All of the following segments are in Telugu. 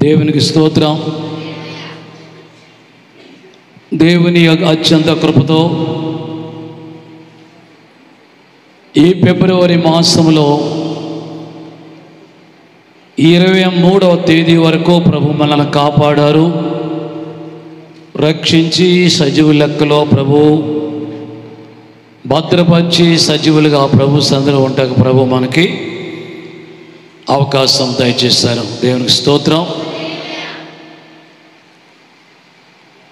దేవునికి స్తోత్రం. దేవుని అత్యంత కృపతో ఈ ఫిబ్రవరి మాసంలో 23వ తేదీ వరకు ప్రభు మనల్ని కాపాడారు, రక్షించి సజీవు లెక్కలో ప్రభు భద్రపరిచి సజీవులుగా ప్రభు సందులో ఉంటాక ప్రభు మనకి అవకాశం దయచేశారు. దేవునికి స్తోత్రం.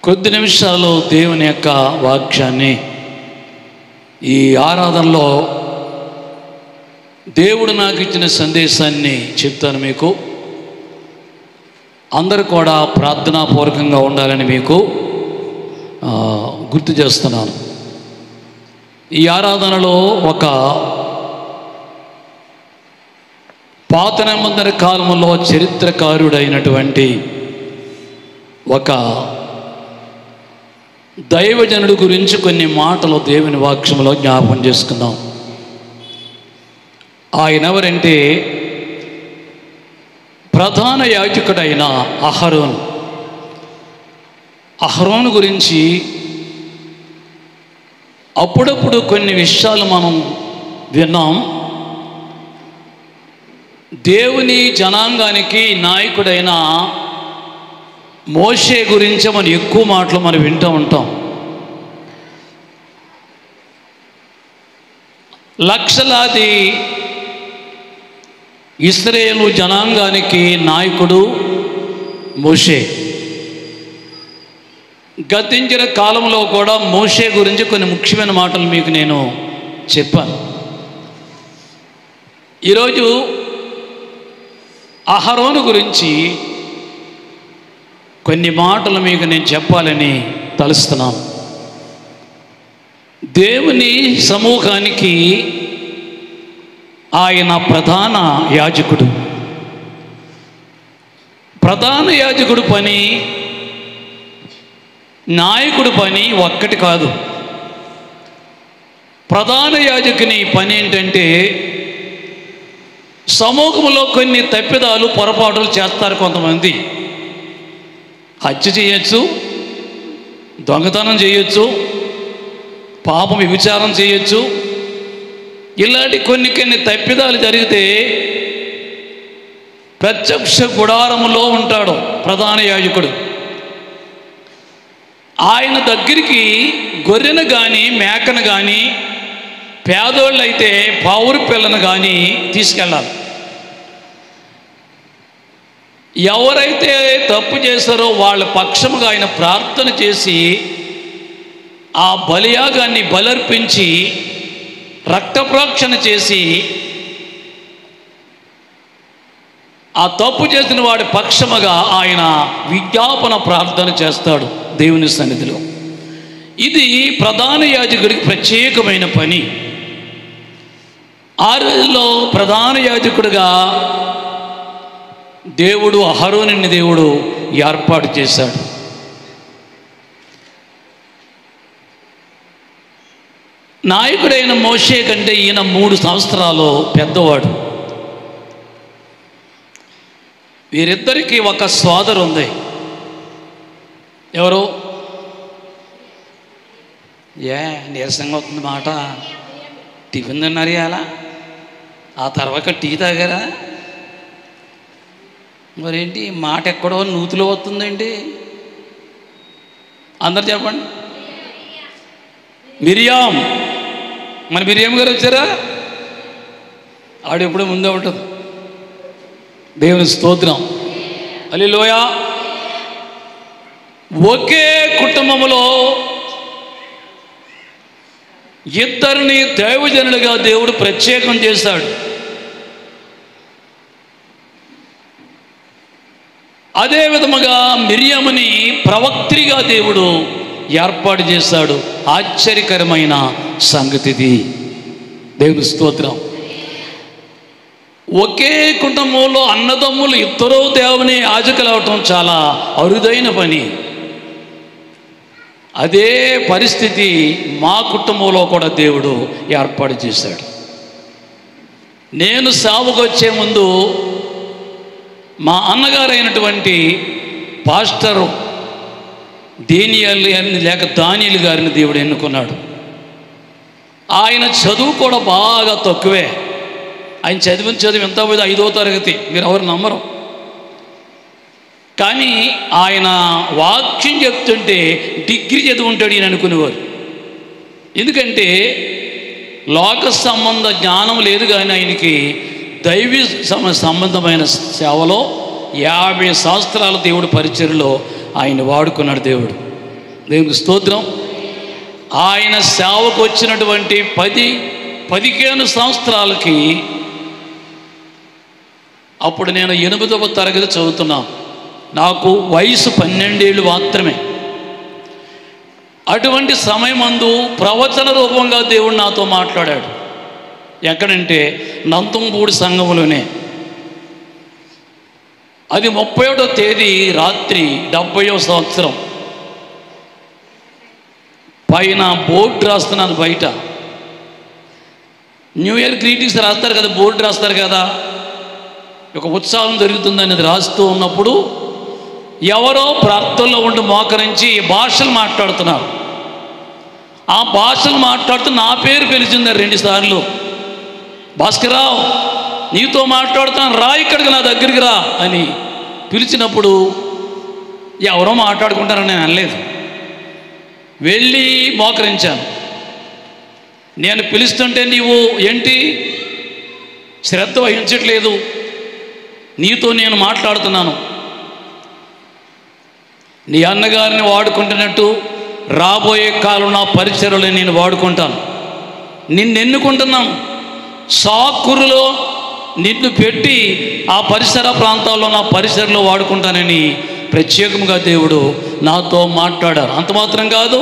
కొద్ది నిమిషాల్లో దేవుని యొక్క వాక్యాన్ని ఈ ఆరాధనలో దేవుడు నాకు ఇచ్చిన సందేశాన్ని చెప్తాను. మీకు అందరూ కూడా ప్రార్థనాపూర్వకంగా ఉండాలని మీకు గుర్తు చేస్తున్నాను. ఈ ఆరాధనలో ఒక పాత నిబంధన కాలంలో చరిత్రకారుడైనటువంటి ఒక దైవజనుడి గురించి కొన్ని మాటలు దేవుని వాక్యంలో జ్ఞాపకం చేసుకుందాం. ఆయన ఎవరంటే ప్రధాన యాజకుడైన అహరోను గురించి అప్పుడప్పుడు కొన్ని విషయాలు మనం విన్నాం. దేవుని జనాంగానికి నాయకుడైన మోషే గురించి మనం ఎక్కువ మాటలు మనం వింటూ ఉంటాం. లక్షలాది ఇశ్రాయేలు జనాంగానికి నాయకుడు మోషే. గతించిన కాలంలో కూడా మోషే గురించి కొన్ని ముఖ్యమైన మాటలు మీకు నేను చెప్పాను. ఈరోజు అహరోను గురించి కొన్ని మాటలు మీకు నేను చెప్పాలని తలుస్తున్నాను. దేవుని సమూహానికి ఆయన ప్రధాన యాజకుడు. ప్రధాన యాజకుడు పని, నాయకుడు పని ఒక్కటి కాదు. ప్రధాన యాజకుని పని ఏంటంటే సమూహంలో కొన్ని తప్పిదాలు పొరపాటులు చేస్తారు. కొంతమంది హత్య చేయొచ్చు, దొంగతనం చేయొచ్చు, పాపం వ్యభిచారం చేయొచ్చు. ఇలాంటి కొన్ని తప్పిదాలు జరిగితే ప్రత్యక్ష గుడారములో ఉంటాడు ప్రధాన యాజకుడు. ఆయన దగ్గరికి గొర్రెను కానీ మేకను కానీ పేదోళ్ళు అయితే పావురు పిల్లను కానీ తీసుకెళ్ళాలి. ఎవరైతే తప్పు చేశారో వాళ్ళ పక్షముగా ఆయన ప్రార్థన చేసి ఆ బలియాగాన్ని బలర్పించి రక్తప్రోక్షణ చేసి ఆ తప్పు చేసిన వాడి పక్షముగా ఆయన విజ్ఞాపన ప్రార్థన చేస్తాడు దేవుని సన్నిధిలో. ఇది ప్రధాన యాజకుడికి ప్రత్యేకమైన పని. ఆ రోజుల్లో ప్రధాన యాజకుడిగా దేవుడు అహరోనుని దేవుడు ఏర్పాటు చేశాడు. నాయకుడైన మోషే కంటే ఈయన 3 సంవత్సరాలు పెద్దవాడు. వీరిద్దరికీ ఒక సోదరు ఉంది. ఎవరు? నీరసంగా అవుతుంది మాట. టిఫిన్ తిన్నారు అలా, ఆ తర్వాత టీ తాగారా? మరేంటి మాట ఎక్కడో నూతిలో వస్తుందండి? అందరు చెప్పండి. మిరియాం. మన మిరియాం గారు వచ్చారా? ఆవిడ ఎప్పుడూ ముందే ఉంటుంది. దేవుని స్తోత్రం. హల్లెలూయా. ఒకే కుటుంబంలో ఇద్దరిని దైవజనులుగా దేవుడు ప్రత్యేకం చేశాడు. అదే విధముగా మిరియాముని ప్రవక్త్రిగా దేవుడు ఏర్పాటు చేశాడు. ఆశ్చర్యకరమైన సంగతిది. దేవుని స్తోత్రం. ఒకే కుటుంబంలో అన్నదమ్ములు ఇద్దరూ దేవుని యాజకులు అవటం చాలా అరుదైన పని. అదే పరిస్థితి మా కుటుంబంలో కూడా దేవుడు ఏర్పాటు చేశాడు. నేను సేవకు వచ్చే ముందు మా అన్నగారైనటువంటి పాస్టరు దానియేలు గారిని దేవుడు ఎన్నుకున్నాడు. ఆయన చదువు కూడా బాగా తక్కువే. ఆయన చదువు ఎంత పోయింది 5వ తరగతి, మీరు ఎవరు నమ్మరు. కానీ ఆయన వాక్యం చెప్తుంటే డిగ్రీ చదువుంటాడు ఈయన అనుకునేవారు. ఎందుకంటే లోక సంబంధ జ్ఞానం లేదు, కానీ ఆయనకి దైవ సంబంధమైన సేవలో 50 సంవత్సరాల దేవుడు పరిచర్యలో ఆయన వాడుకున్నాడు దేవుడు. దేవునికి స్తోత్రం. ఆయన సేవకు వచ్చినటువంటి 15 సంవత్సరాలకి, అప్పుడు నేను 8వ తరగతి చదువుతున్నాను, నాకు వయసు 12 ఏళ్ళు మాత్రమే. అటువంటి సమయమందు ప్రవచన రూపంగా దేవుడు నాతో మాట్లాడాడు. ఎక్కడంటే నంతంపూడి సంఘములోనే. అది 31వ తేదీ రాత్రి 70వ సంవత్సరం. పైన బోర్డు రాస్తున్నాను, బయట న్యూ ఇయర్ గ్రీటింగ్స్ రాస్తారు కదా, బోర్డు రాస్తారు కదా, ఒక ఉత్సాహం జరుగుతుందనేది రాస్తూ ఉన్నప్పుడు ఎవరో ప్రార్థనలో ఉండి మోకరించి భాషలు మాట్లాడుతున్నారు. ఆ భాషలు మాట్లాడుతూ నా పేరు పిలిచింది 2 సార్లు. భాస్కర్రావు, నీతో మాట్లాడుతున్నాను, రా ఇక్కడికి, నా దగ్గరికి రా అని పిలిచినప్పుడు ఎవరో మాట్లాడుకుంటారని నేను అనలేదు, వెళ్ళి మోకరించాను. నేను పిలుస్తుంటే నీవు ఏంటి శ్రద్ధ వహించట్లేదు, నీతో నేను మాట్లాడుతున్నాను. నీ అన్నగారిని వాడుకుంటున్నట్టు రాబోయే కాలం నా పరిచర్యలో నేను వాడుకుంటాను. నిన్ను ఎన్నుకుంటున్నాను, సాకురులో నిన్ను పెట్టి ఆ పరిసర ప్రాంతాల్లో నా పరిసరలో వాడుకుంటానని ప్రత్యేకంగా దేవుడు నాతో మాట్లాడారు. అంత మాత్రం కాదు,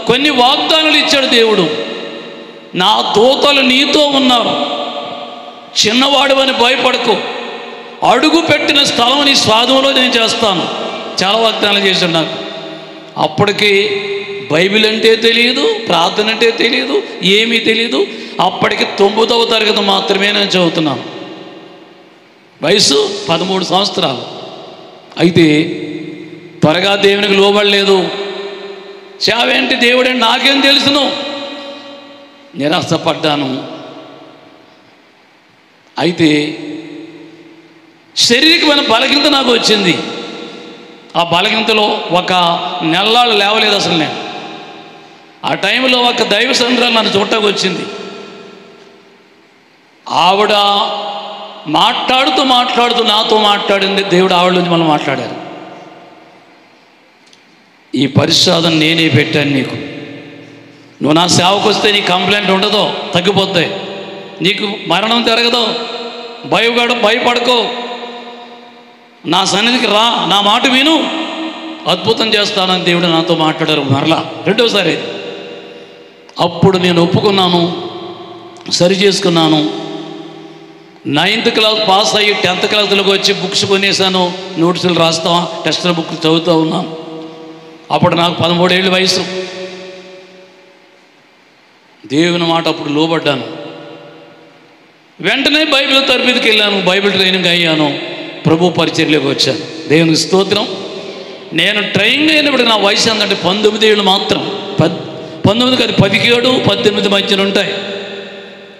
కొన్ని వాగ్దానాలు ఇచ్చాడు దేవుడు. నా దూతలు నీతో ఉన్నారు, చిన్నవాడు అని భయపడకు, అడుగు పెట్టిన స్థలం నీ స్వాధీనంలో నేను చేస్తాను. చాలా వాగ్దానాలు చేశాడు నాకు. అప్పటికి బైబిల్ అంటే తెలియదు, ప్రార్థన అంటే తెలియదు, ఏమీ తెలియదు. అప్పటికి 9వ తరగతి మాత్రమే నేను చదువుతున్నాను. వయసు 13 సంవత్సరాలు. అయితే త్వరగా దేవునికి లోబడలేదు. చావేంటి దేవుడేంటి నాకేం తెలుసును, నిరాశపడ్డాను. అయితే శారీరకమైన బలహీనత నాకు వచ్చింది. ఆ బలహీనతలో ఒక నెలలు లేవలేదు అసలు నేను. ఆ టైంలో ఒక దైవ సంద్రాలు నన్ను చూడటానికి వచ్చింది. ఆవిడ మాట్లాడుతూ నాతో మాట్లాడింది. దేవుడు ఆవిడ నుంచి మనం మాట్లాడారు. ఈ పరిశోధన నేనే పెట్టాను నీకు, నువ్వు నా సేవకు వస్తే నీ కంప్లైంట్ ఉండదో, తగ్గిపోతాయి, నీకు మరణం జరగదు, భయపడకో, నా సన్నిధికి రా, నా మాట విను, అద్భుతం చేస్తానని దేవుడు నాతో మాట్లాడారు. మరలా 2వసారి. అప్పుడు నేను ఒప్పుకున్నాను, సరి చేసుకున్నాను. 9th క్లాస్ పాస్ అయ్యి 10th క్లాస్లోకి వచ్చి బుక్స్ కొనేసాను, నోట్సులు రాస్తాం, టెస్టుల బుక్ చదువుతూ ఉన్నాను. అప్పుడు నాకు 13 ఏళ్ళ వయసు. దేవుని మాట అప్పుడు లోబడ్డాను. వెంటనే బైబిల్ తరబిదికి వెళ్ళాను, బైబిల్ ట్రైనింగ్ అయ్యాను, ప్రభు పరిచర్యలోకి వచ్చాను. దేవునికి స్తోత్రం. నేను ట్రైనింగ్ అయినప్పుడు నా వయసు ఏంటంటే 19 ఏళ్ళు మాత్రం. 19 కాదు, 17, 18 మధ్యన ఉంటాయి.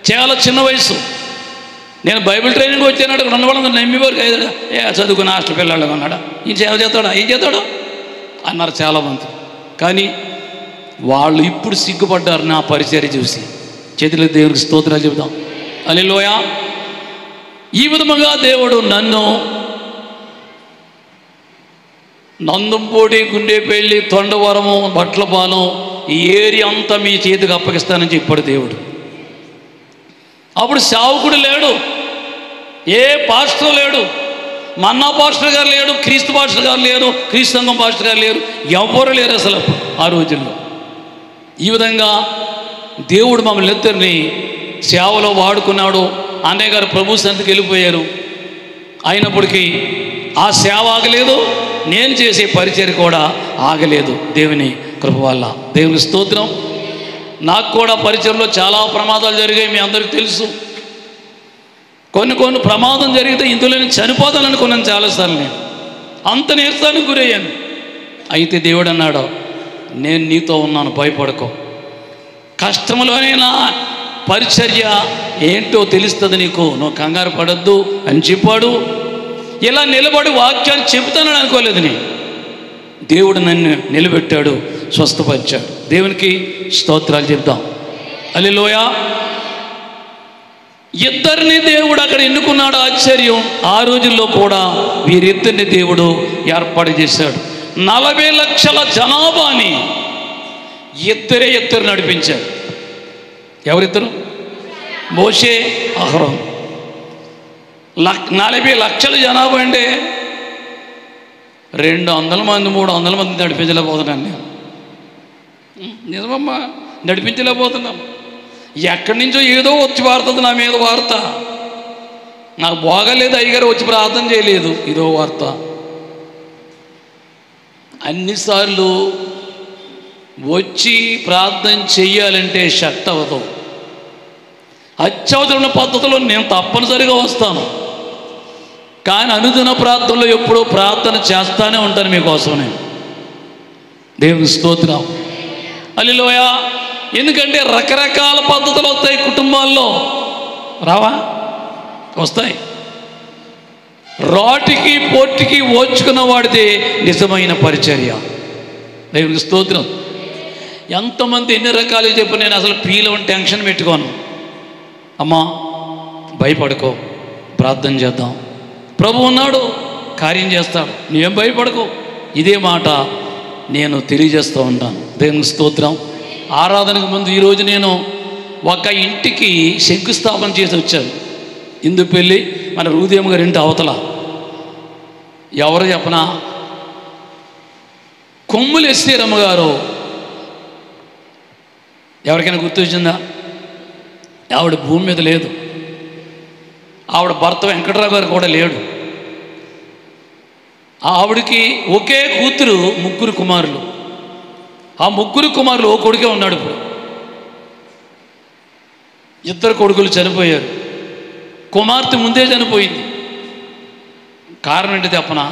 చాలా చిన్న వయసు. నేను బైబిల్ ట్రైనింగ్ వచ్చాను. ఉన్న వాళ్ళందరూ నమ్మేవారు, చదువుకున్న హాస్టల్ పిల్లలు అన్నాడా, ఈ సేవ చేస్తాడా, ఏం చేస్తాడు అన్నారు చాలామంది. కానీ వాళ్ళు ఇప్పుడు సిగ్గుపడ్డారు నా పరిచర్య చూసి. చేతులకు దేవునికి స్తోత్రాలు చెబుతాం. హల్లెలూయా. ఈ విధముగా దేవుడు నన్ను నందంపూడి, గుండేపల్లి, తొండవరము, బట్లపాలెం ఈ ఏరియా అంతా మీ చేతికి అప్పగిస్తానని చెప్పాడు దేవుడు. అప్పుడు సేవకుడు లేడు, ఏ పాస్టర్ లేడు, మన్నా పాస్టర్ గారు లేడు, క్రీస్తు పాస్టర్ గారు లేరు, క్రీస్తు సంఘం పాస్టర్ గారు లేరు, ఎవ్వరు లేరు అసలు ఆ రోజుల్లో. ఈ విధంగా దేవుడు మమ్మల్ని ఇద్దరిని సేవలో వాడుకున్నాడు. అన్నయ్య గారు ప్రభు సన్నిధికి వెళ్ళిపోయారు. అయినప్పటికీ ఆ సేవ ఆగలేదు, నేను చేసే పరిచర్య కూడా ఆగలేదు దేవుని కృప వల్ల. దేవుని స్తోత్రం. నాకు కూడా పరిచర్యలో చాలా ప్రమాదాలు జరిగాయి, మీ అందరికీ తెలుసు. కొన్ని ప్రమాదం జరిగితే ఇందులో నేను చనిపోతాననుకున్నాను చాలాసార్లు. నేను అంత నీరసానికి గురయ్యాను. అయితే దేవుడు అన్నాడు, నేను నీతో ఉన్నాను, భయపడకో. కష్టంలోనే నా పరిచర్య ఏంటో తెలుస్తుంది నీకు, నువ్వు కంగారు పడద్దు అని చెప్పాడు. ఇలా నిలబడి వాక్యాన్ని చెబుతానని అనుకోలేదు నేను. దేవుడు నన్ను నిలబెట్టాడు, స్వస్థపరిచాడు. దేవునికి స్తోత్రాలు చెప్దాం. హల్లెలూయా. ఇద్దరిని దేవుడు అక్కడ ఎన్నుకున్నాడు. ఆశ్చర్యం, ఆ రోజుల్లో కూడా వీరిద్దరిని దేవుడు ఏర్పాటు చేశాడు. 40 లక్షల జనాభాని ఇద్దరు నడిపించారు. ఎవరిద్దరు? మోషే, అహరోన్. 40 లక్షల జనాభా అంటే 200 మంది 300 మంది నడిపించలేకపోతున్నాను నేను. నిజమమ్మా, నడిపించలేకపోతున్నాం. ఎక్కడి నుంచో ఏదో వచ్చి వాడుతుంది నా మీద వార్త. నాకు బాగాలేదు, అయ్యగారు వచ్చి ప్రార్థన చేయలేదు, ఇదో వార్త. అన్నిసార్లు వచ్చి ప్రార్థన చెయ్యాలంటే షట్ అవ్వదు. అత్యవసరమైన పద్ధతిలో నేను తప్పనిసరిగా వస్తాను, కానీ అనుదిన ప్రార్థనలో ఎప్పుడూ ప్రార్థన చేస్తానే ఉంటాను మీకోసం నేను. దేవుని స్తోత్రం. హల్లెలూయా. ఎందుకంటే రకరకాల పద్ధతులు వస్తాయి కుటుంబాల్లో, రావా? వస్తాయి. రాటికి పొట్టికి ఓచుకున్న వాడితే నిజమైన పరిచర్య. దేవునికి స్తోత్రం. ఎంతమంది ఎన్ని రకాలు చెప్పి నేను అసలు పీలవని టెన్షన్ పెట్టుకోను. అమ్మా భయపడుకో, ప్రార్థన చేద్దాం, ప్రభు ఉన్నాడు, కార్యం చేస్తాడు, నువ్వేం భయపడుకో. ఇదే మాట నేను తెలియజేస్తూ ఉంటాను. దేవునికి స్తోత్రం. ఆరాధనకు ముందు ఈరోజు నేను ఒక ఇంటికి శంకుస్థాపన చేసి వచ్చాను. ఇందుపెళ్ళి మన హృదయం గారి ఇంటి అవతల. ఎవరు చెప్పనా? కొమ్ములు ఎస్తేరమ్మ గారు. ఎవరికైనా గుర్తు వచ్చిందా? ఆవిడ భూమి మీద లేదు. ఆవిడ భర్త వెంకటరావు గారు కూడా లేడు. ఆవిడికి ఒకే కూతురు, 3 కుమారులు. ఆ 3 కుమారులు ఓ కొడుకే ఉన్నాడు. ఇప్పుడు 2 కొడుకులు చనిపోయారు. కుమార్తె ముందే చనిపోయింది. కారణం ఏంటి చెప్పనా?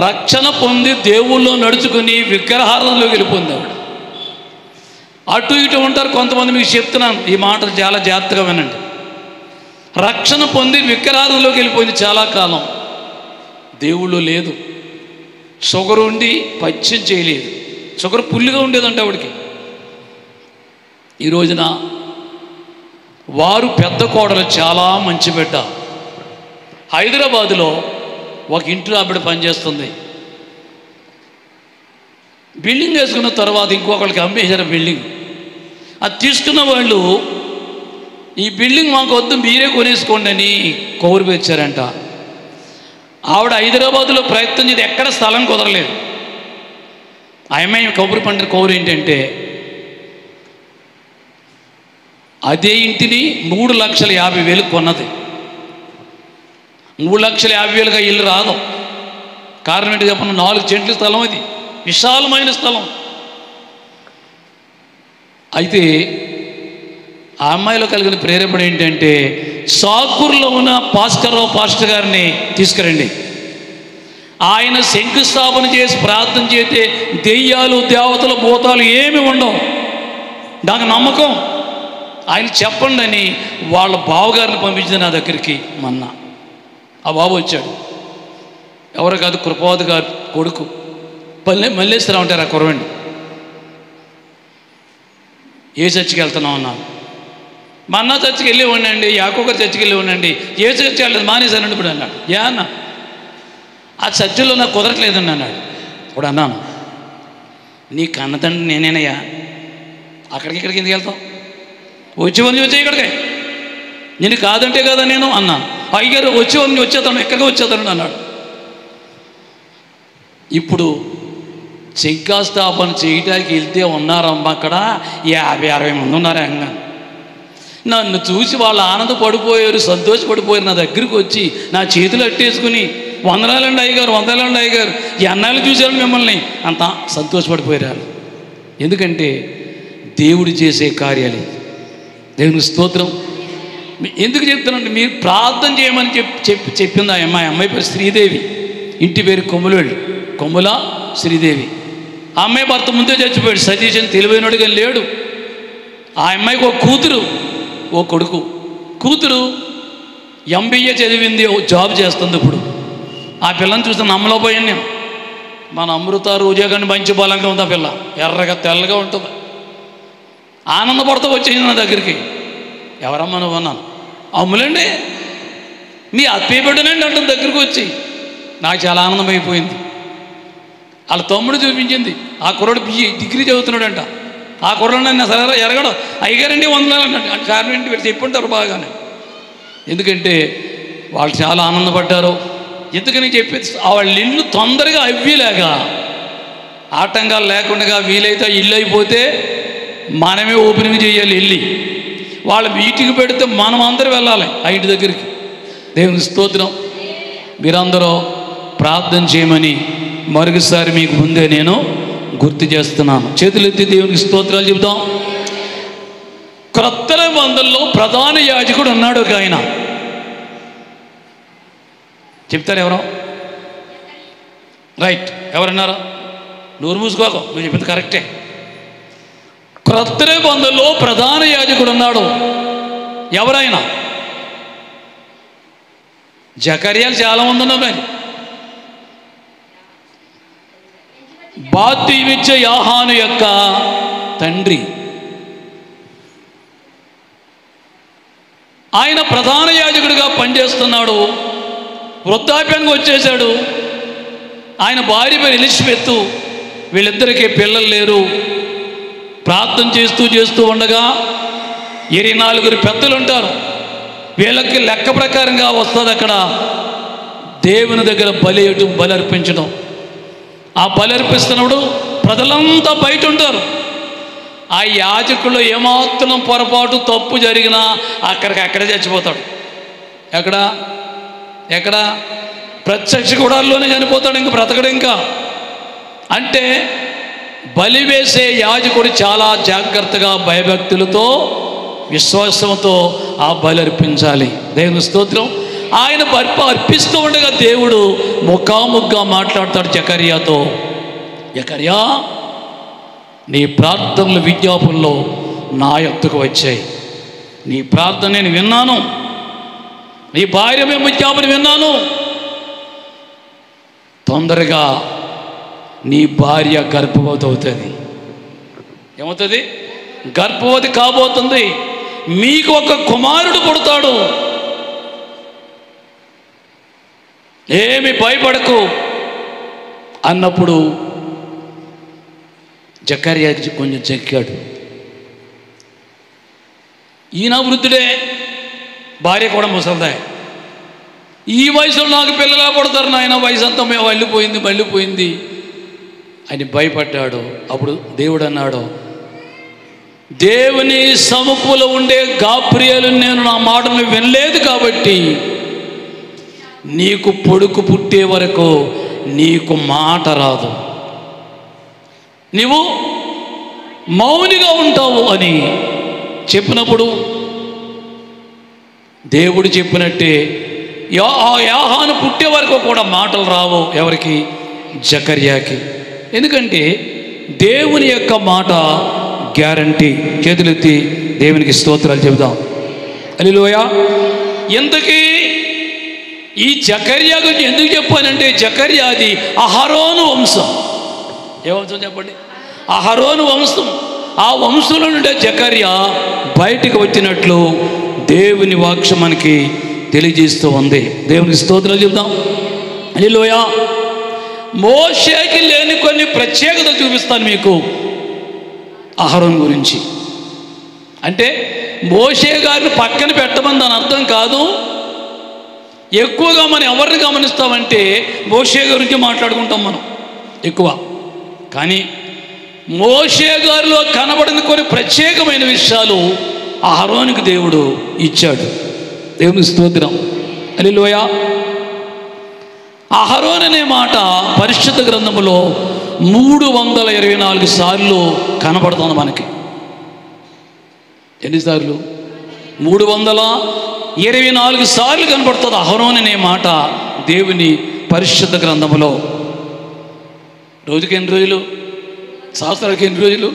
రక్షణ పొంది దేవుళ్ళో నడుచుకుని విగ్రహారంలోకి వెళ్ళిపోయింది ఆవిడ. అటు ఇటు ఉంటారు కొంతమంది. మీకు చెప్తున్నాను, ఈ మాటలు చాలా జాగ్రత్తగా వినండి. రక్షణ పొంది విగ్రహారంలోకి వెళ్ళిపోయింది. చాలా కాలం దేవుళ్ళు లేదు. షుగర్ ఉండి పచ్చం చేయలేదు. షుగర్ పుల్లిగా ఉండేదంటే ఆవిడకి. ఈ రోజున వారు పెద్ద కోడలు చాలా మంచి బిడ్డ. హైదరాబాదులో ఒక ఇంట్లో ఆవిడ పనిచేస్తుంది. బిల్డింగ్ వేసుకున్న తర్వాత ఇంకొకరికి అమ్మేశారు బిల్డింగ్. అది తీసుకున్న వాళ్ళు ఈ బిల్డింగ్ మాకు వద్దు, మీరే కొనేసుకోండి అని కౌరు పెంచారంట. ఆవిడ హైదరాబాదులో ప్రయత్నం చేసి ఎక్కడ స్థలం కుదరలేదు. ఆ అమ్మాయి కబురు పండిన కౌరు ఏంటంటే, అదే ఇంటిని 3,50,000 కొన్నది. 3,50,000గా ఇల్లు రాదు. కారణం ఏంటి చెప్పండి? 4 సెంట్ల స్థలం. అది విశాలమైన స్థలం. అయితే ఆ అమ్మాయిలో కలిగిన ప్రేరేపణ ఏంటంటే, సాకూరులో ఉన్న పాస్టర్ గారిని తీసుకురండి, ఆయన శంకుస్థాపన చేసి ప్రార్థన చేస్తే దెయ్యాలు, దేవతలు, భూతాలు ఏమి ఉండవు, నాకు నమ్మకం, ఆయన చెప్పండి అని వాళ్ళ బావగారిని పంపించింది నా దగ్గరికి. మొన్న ఆ బాబు వచ్చాడు. ఎవరు కాదు, కృపావతి గారు కొడుకు, మల్లేశ్వరం ఉంటారు ఆ కురవండి. ఏ చర్చికి వెళ్తున్నావు అన్నాను. మా అన్న చర్చికి వెళ్ళి ఉండండి, యాకోకర్ చర్చికి వెళ్ళి ఉండండి. ఏ చర్చి వెళ్ళలేదు, మానేశానండి ఇప్పుడు అన్నాడు. ఏ అన్న, ఆ చర్చిలో నాకు కుదరట్లేదండి అన్నాడు. ఇప్పుడు అన్నాను, నీ కన్నతండ్రి నేనేనయ్యా, అక్కడికి ఇక్కడికి ఎందుకు వెళ్తావు? వచ్చే ఇక్కడికి, నేను కాదంటే కదా నేను అన్నాను. అయ్యగారు వచ్చేతాను, ఎక్కడికి వచ్చేతాను అన్నాడు. ఇప్పుడు శంకుస్థాపన చేయటానికి వెళ్తే ఉన్నారమ్మ అక్కడ 50-60 మంది ఉన్నారు. అంగా నన్ను చూసి వాళ్ళు ఆనందపడిపోయారు, సంతోషపడిపోయారు. నా దగ్గరికి వచ్చి నా చేతులు అట్టేసుకుని, వందనాలండి అయ్యగారు, వందనాలండి అయ్యగారు, ఎన్నాళ్ళు చూశారు మిమ్మల్ని, అంత సంతోషపడిపోయారు. ఎందుకంటే దేవుడు చేసే కార్యాలు. దేవుని స్తోత్రం. ఎందుకు చెప్తానంటే మీరు ప్రార్థన చేయమని చెప్పింది ఆ అమ్మాయి పేరు శ్రీదేవి, ఇంటి పేరు కొమ్ముల శ్రీదేవి. ఆ అమ్మాయి భర్త ముందే చచ్చిపోయాడు, సతీష్ అని తెలివైనడుగా లేడు. ఆ అమ్మాయికి ఒక కూతురు ఓ కొడుకు. కూతురు MBA చదివింది, జాబ్ చేస్తుంది ఇప్పుడు. ఆ పిల్లని చూస్తే నమ్మలేకపోయాను నేను. మన అమృత రోజా కానీ మంచి బలంగా ఉంది ఆ పిల్ల, ఎర్రగా తెల్లగా ఉంటుంది. ఆనందపడుతూ వచ్చేసింది నా దగ్గరికి. ఎవరమ్మా నువ్వు అన్నాను. అమ్ములండి మీ అత్తయ్య బిడ్డనండి అంటుంది దగ్గరికి వచ్చి. నాకు చాలా ఆనందం అయిపోయింది. వాళ్ళ తమ్ముడు చూపించింది, ఆ కుర్రాడు డిగ్రీ చదువుతున్నాడంట. ఆ కుర్రాడు నన్ను సరే ఎరగడం అయ్యగారండి వందనాలంటే అంటే కారణం ఏంటి వీళ్ళు చెప్పుంటారు బాగానే. ఎందుకంటే వాళ్ళు చాలా ఆనందపడ్డారు. ఎందుకని చెప్పేది వాళ్ళ ఇల్లు తొందరగా అవ్వేలాగా, ఆటంకాలు లేకుండా వీలైతే ఇల్లు అయిపోతే మనమే ఓపెనింగ్ చేయాలి వెళ్ళి. వాళ్ళ మీటింగ్ పెడితే మనం అందరూ వెళ్ళాలి ఆ ఇంటి దగ్గరికి. దేవుని స్తోత్రం. మీరందరూ ప్రార్థన చేయమని మరొకసారి మీకు ముందే నేను గుర్తు చేస్తున్నాను. చేతులెత్తి దేవునికి స్తోత్రాలు చెబుతాం. క్రొత్త నిబంధనలో ప్రధాన యాజకుడు ఉన్నాడు ఒక ఆయన. చెప్తారు ఎవరో? రైట్, ఎవరన్నారో? నోరు మూసుకోక, నువ్వు చెప్పింది కరెక్టే. క్రొత్త నిబంధనలో ప్రధాన యాజకుడు ఉన్నాడు. ఎవరైనా? జకర్యాలు చాలామంది ఉన్నారు. బాప్తీమిచ్చే యోహాను యొక్క తండ్రి ఆయన ప్రధాన యాజకుడిగా పనిచేస్తున్నాడు. వృద్ధాప్యానికి వచ్చేశాడు. ఆయన భార్య పేరు ఎలిజబెత్. వీళ్ళిద్దరికీ పిల్లలు లేరు. ప్రార్థన చేస్తూ ఉండగా 24 పెద్దలు ఉంటారు. వీళ్ళకి లెక్క ప్రకారంగా వస్తుంది అక్కడ దేవుని దగ్గర బలి అర్పించడం. ఆ బలి అర్పిస్తున్నప్పుడు ప్రజలంతా బయట ఉంటారు. ఆ యాజకుల్లో ఏమాత్రం పొరపాటు తప్పు జరిగినా అక్కడే చచ్చిపోతాడు. ఎక్కడ ప్రత్యక్ష గుడాల్లోనే చనిపోతాడు, ఇంక బ్రతకడు. ఇంకా అంటే బలి వేసే యాజకుడు చాలా జాగ్రత్తగా భయభక్తులతో విశ్వాసంతో ఆ బలి అర్పించాలి. దేవుని స్తోత్రం. ఆయన అర్పిస్తూ ఉండగా దేవుడు ముఖాముఖిగా మాట్లాడతాడు జకర్యాతో. జకర్యా, నీ ప్రార్థనలు విజ్ఞాపనలో నా యొద్దకు వచ్చాయి. నీ ప్రార్థన నేను విన్నాను. నీ భార్య మేము విజ్ఞాపన విన్నాను. తొందరగా నీ భార్య గర్భవతి అవుతుంది. ఏమవుతుంది? గర్భవతి కాబోతుంది. మీకు ఒక కుమారుడు పుడతాడు. ఏమి భయపడకు అన్నప్పుడు జకర్యా కొంచెం చెక్కాడు. ఈయన వృద్ధుడే, భార్య కూడా ముసలిదే. ఈ వయసులో నాకు పిల్లలా పడతారు నాయన, వయసు అంతా మేము వెళ్ళిపోయింది అని భయపడ్డాడు. అప్పుడు దేవుడు అన్నాడు, దేవుని సముఖంలో ఉండే గాబ్రియేలు నేను నా మాటను వినలేదు కాబట్టి నీకు పొడుకు పుట్టే వరకు నీకు మాట రాదు, నీవు మౌనిగా ఉంటావు అని చెప్పినప్పుడు దేవుడు చెప్పినట్టే యోహాను పుట్టే వరకు కూడా మాటలు రావు. ఎవరికి? జకర్యాకి. ఎందుకంటే దేవుని యొక్క మాట గ్యారంటీ. చేతులెత్తి దేవునికి స్తోత్రాలు చెబుదాం. హల్లెలూయా. ఇంతకీ ఈ జకర్యా గురించి ఎందుకు చెప్పానంటే, జకర్యాది అహరోను వంశం. ఏ వంశం చెప్పండి? అహరోను వంశం. ఆ వంశంలో నుండే జకర్యా బయటికి వచ్చినట్లు దేవుని వాక్యం మనకి తెలియజేస్తూ ఉంది. దేవునికి స్తోత్రాలు చెబుదాం. హల్లెలూయా. మోషేకి లేని కొన్ని ప్రత్యేకతలు చూపిస్తాను మీకు అహరోను గురించి. అంటే మోషే గారిని పక్కన పెట్టమని దాని అర్థం కాదు. ఎక్కువగా మనం ఎవరిని గమనిస్తామంటే మోషే గురించి మాట్లాడుకుంటాం మనం ఎక్కువ. కానీ మోషే గారిలో కనబడిన కొన్ని ప్రత్యేకమైన విషయాలు అహరోనుకి దేవుడు ఇచ్చాడు. దేవునికి స్తోత్రం. హల్లెలూయా. అహరోను అనే మాట పరిశుద్ధ గ్రంథములో 324 సార్లు కనబడుతుంది మనకి. ఎన్నిసార్లు? 324 సార్లు కనబడుతుంది అహరోన్ అనే మాట దేవుని పరిశుద్ధ గ్రంథములో. రోజుకి ఎన్ని రోజులు? సంవత్సరానికి ఎన్ని రోజులు?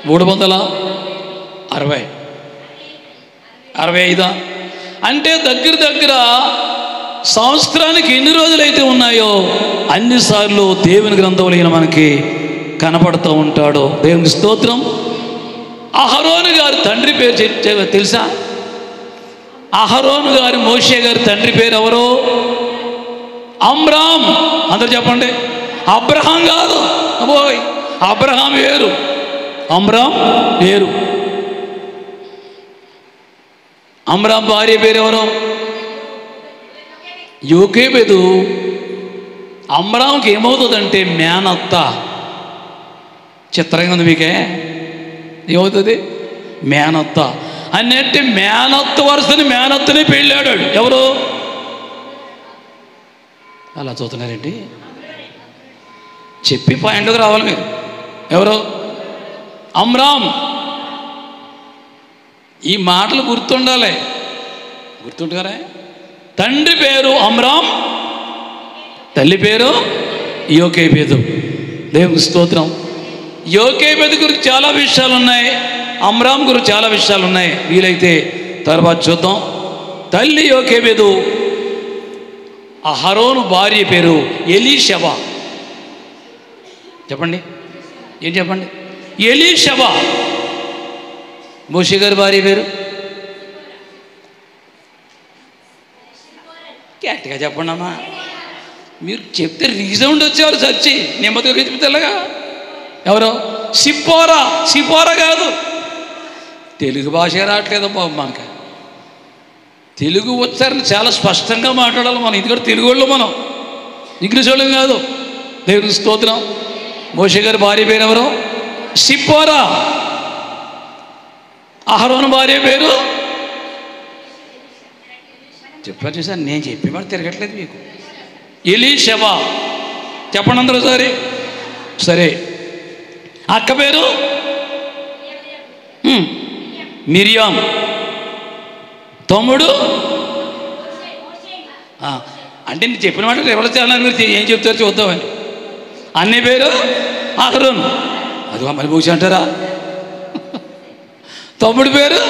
365. అంటే దగ్గర సంవత్సరానికి ఎన్ని రోజులైతే ఉన్నాయో అన్నిసార్లు దేవుని గ్రంథంలో ఈయన మనకి కనపడుతూ ఉంటాడు. దేవునికి స్తోత్రం. అహరోను గారి తండ్రి పేరు తెలుసా? అహరోను గారి మోషే గారి తండ్రి పేరు ఎవరు? అమ్రాం. అందరు చెప్పండి. అబ్రహాం కాదు. అబోయ్, అబ్రహాం వేరు, అమ్రాం వేరు. అమ్రాం భార్య పేరు ఎవరు? యోకేబెదు. అమ్రాంకి ఏమవుతుందంటే మేనత్త. చిత్రంగా ఉంది మీకే. ఏమవుతుంది? మేనత్త. అన్నట్టు మేనత్త వరుసని మేనత్తని పెళ్ళాడాడు. ఎవరు? అలా చూస్తున్నారేంటి? చెప్పి పాయింట్లోకి రావాలి మీరు. ఎవరు? అమ్రాం. ఈ మాటలు గుర్తుండాలి. గుర్తుంటారా? తండ్రి పేరు అమ్రాం, తల్లి పేరు యోకేబెదు. దేవునికి స్తోత్రం. యోకేబెదు గురించి చాలా విషయాలు ఉన్నాయి, అమ్రాం గురించి చాలా విషయాలు ఉన్నాయి. వీలైతే తర్వాత చూద్దాం. తల్లి యోకేబెదు. అహరోను భార్య పేరు ఎలీషబా. చెప్పండి, ఏం చెప్పండి? ఎలీషబా. మోషే గారి భార్య పేరు గట్టిగా చెప్పండి అమ్మా. మీరు చెప్తే రీజౌండ్ వచ్చేవారు చచ్చి నెమ్మదిగా చెప్తేలాగా. ఎవరో? సిప్పోరా. సిప్పోరా కాదు. తెలుగు భాష రావట్లేదు బాబు మనకి. తెలుగు వచ్చారని చాలా స్పష్టంగా మాట్లాడాలి మనం. ఇది కూడా తెలుగు వాళ్ళు, మనం ఇంగ్లీష్ వాళ్ళం కాదు. దేవునికి స్తోత్రం. మోషే గారి భార్య పేరు ఎవరు? సిప్పోరా. అహరోను భార్య పేరు చెప్పారు చూసారు. నేను చెప్పి మరి తిరగట్లేదు మీకు. ఎలీషబా. చెప్పండి అందరూ సరే. అక్క పేరు మిరియాం. తమ్ముడు అంటే నేను చెప్పిన మాట ఎవరు చాలా మీరు ఏం చెప్తారో చూద్దామని. అన్నయ్య పేరు అహరోను. అది మరి మోషే అంటారా? తమ్ముడు పేరు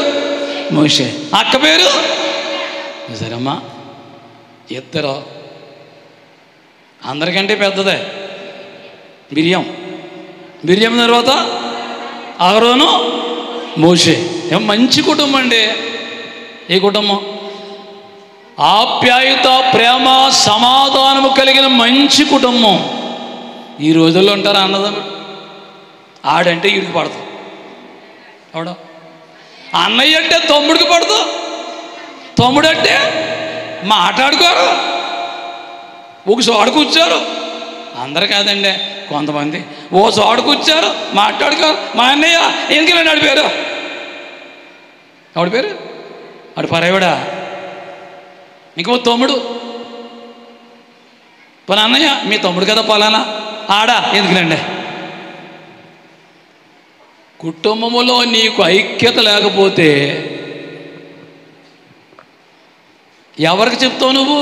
మోషే. అక్క పేరు సరేమ్మా. ఇద్దరు. అందరికంటే పెద్దదే మిరియాం. మిరియాం తర్వాత అహరోను, మోషే. ఏం మంచి కుటుంబం అండి. ఏ కుటుంబం? ఆప్యాయత, ప్రేమ, సమాధానము కలిగిన మంచి కుటుంబం. ఈ రోజుల్లో ఉంటారా అన్నదమ్ముడు? ఆడంటే వీడికి పడతాం. అవడం అన్నయ్య అంటే తమ్ముడికి పడదు. తమ్ముడు అంటే మాట్లాడుకోరు. ఒక చోట కూర్చోరు. అందరు కాదండి, కొంతమంది ఓ చోట కూర్చారు మాట్లాడుకోరు. మా అన్నయ్య ఎందుకంటే ఆడి పేరు ఆవిడ పేరు ఆడు పరాయవాడా? ఇంకో తమ్ముడు. పని అన్నయ్య మీ తమ్ముడు కదా పలానా ఆడా ఎందుకులండి. కుటుంబములో నీకు ఐక్యత లేకపోతే ఎవరికి చెప్తావు నువ్వు?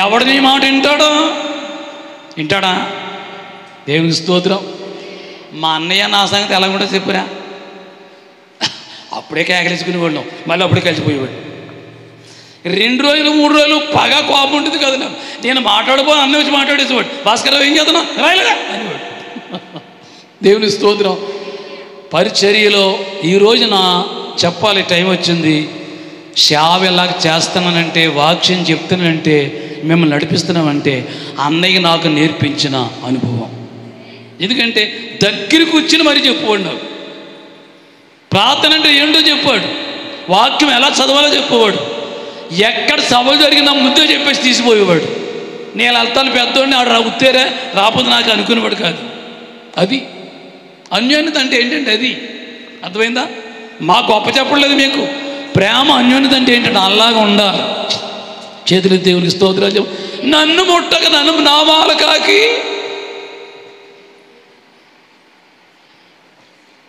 ఎవడు నీ మాట వింటాడా? దేవునికి స్తోత్రం. మా అన్నయ్య నా సంగతి ఎలా కూడా చెప్పురా. అప్పుడే కేకలేసుకునేవాళ్ళం, మళ్ళీ అప్పుడే కలిసిపోయేవాడు. 2 రోజులు 3 రోజులు పగ కోపం ఉంటుంది కదా. నేను మాట్లాడిపోయి అన్న వచ్చి మాట్లాడేసేవాడు. భాస్కర్ ఏం చేస్తున్నా రాయలేదా అనేవాడు. దేవుని స్తోత్రం. పరిచర్యలో ఈ రోజున చెప్పాలి, టైం వచ్చింది. సేవ ఎలాగ చేస్తున్నానంటే, వాక్యం చెప్తున్నానంటే, మిమ్మల్ని నడిపిస్తున్నామంటే అన్నయ్య నాకు నేర్పించిన అనుభవం. ఎందుకంటే దగ్గరికి కూర్చుని మరీ చెప్పేవాడు నాకు. ప్రార్థన అంటే ఏంటో చెప్పాడు, వాక్యం ఎలా చదవాలో చెప్పేవాడు, ఎక్కడ సభలు జరిగినా ముద్దే చెప్పేసి తీసిపోయేవాడు. నేను వెళ్తాను పెద్దోడిని, ఆడు ఉత్తేరే రాకపోతే నాకు అనుకునేవాడు కాదు. అది అన్యోన్యత అంటే ఏంటంటే అది అర్థమైందా? మా గొప్ప చెప్పలేదు మీకు. ప్రేమ అన్యోన్యత అంటే ఏంటంటే అలాగా ఉండాలి. చేతులు దేవునికి స్తోత్రాలు. నన్ను ముట్టక నన్ను నామాల కాకి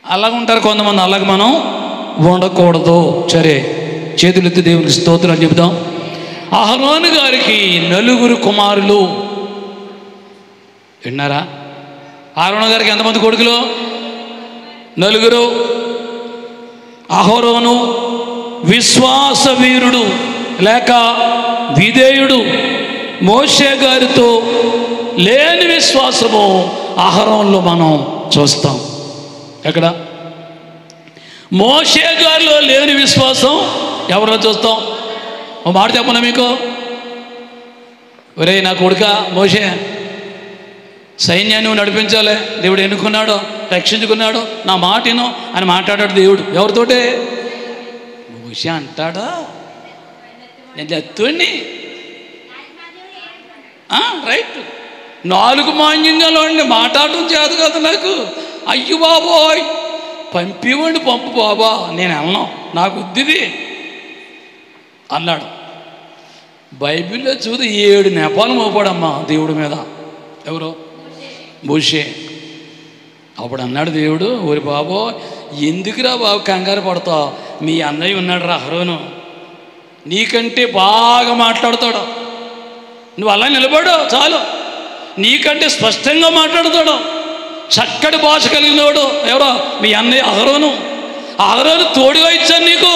అలాగ ఉంటారు కొంతమంది. అలాగ మనం ఉండకూడదు. సరే, చేతులెత్తి దేవునికి స్తోత్రం చెబుదాం. అహరోను గారికి 4 కుమారులు. విన్నారా? అహరోను గారికి ఎంతమంది కొడుకులు? 4. అహరోను విశ్వాస వీరుడు లేక విధేయుడు. మోషే గారితో లేని విశ్వాసము అహరోనులో మనం చూస్తాం. ఎక్కడ? మోషే గారిలో లేని విశ్వాసం ఎవరిలో చూస్తాం? ఓ మాట చెప్పనా మీకు? ఒరే నా కొడుక మోషే, సైన్యాన్ని నడిపించాలి, దేవుడు ఎన్నుకున్నాడు, రక్షించుకున్నాడు, నా మాటను అని మాట్లాడాడు దేవుడు. ఎవరితోటే? మోషే అంటాడా, నేను ఎత్తుని రైట్ 4 మాన్యంగా మాట్లాడటం చేదు కదా నాకు. అయ్యో బాబోయ్, పంపివ్వండి, పంపు బాబా, నేను వెళ్ళను, నాకు వద్దిది అన్నాడు. బైబిల్లో చూసి 7 నెపాలు మోపాడమ్మా దేవుడి మీద. ఎవరు? మోషే. అప్పుడు అన్నాడు దేవుడు, ఓరి బాబో ఎందుకురా బాబు కంగారు పడతావు, మీ అన్నయ్య ఉన్నాడు రా అహరోను, నీకంటే బాగా మాట్లాడతాడు, నువ్వు అలా నిలబడు చాలు, నీకంటే స్పష్టంగా మాట్లాడతాడు, చక్కటి భాష కలిగినవాడు. ఎవరో? మీ అన్నయ్య అహరోను. అహరోను తోడుగా ఇచ్చాను నీకు.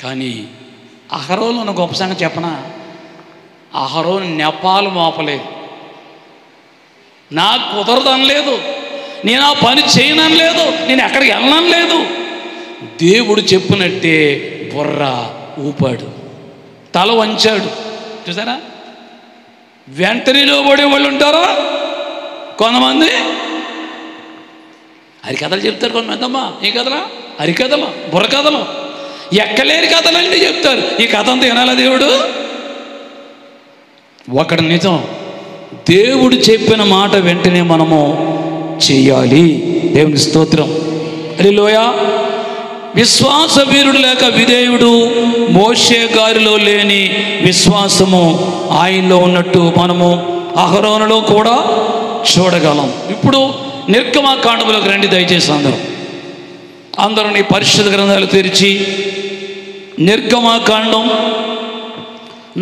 కానీ అహరోను ఉన్న గొప్ప సంగతి చెప్పనా? అహరోను నెపాలు మోపలేదు, నాకు కుదరదనలేదు, నేను ఆ పని చేయనలేదు, నేను ఎక్కడికి వెళ్ళనలేదు. దేవుడు చెప్పినట్టే బుర్ర ఊపాడు, తల వంచాడు. చూసారా? వెంటనే లోబడే వాళ్ళు ఉంటారా కొంతమంది. హరికథలు చెప్తారు కొంతమంది. అమ్మా ఏ కథలా? హరికథలు, బుర్రకథలు, ఎక్కలేని కథలన్నీ చెప్తారు. ఈ కథ అంతా వినాలా దేవుడు? ఒకటి నిజం, దేవుడు చెప్పిన మాట వెంటనే మనము చెయ్యాలి. దేవుని స్తోత్రం. హల్లెలూయా. విశ్వాస వీరుడు లేక విధేయుడు మోషే గారిలో లేని విశ్వాసము ఆయనలో ఉన్నట్టు మనము అహరోనులో కూడా చూడగలం. ఇప్పుడు నిర్గమకాండములోకి రండి దయచేసి అందరూ నీ పరిశుద్ధ గ్రంథాలు తెరిచి నిర్గమకాండం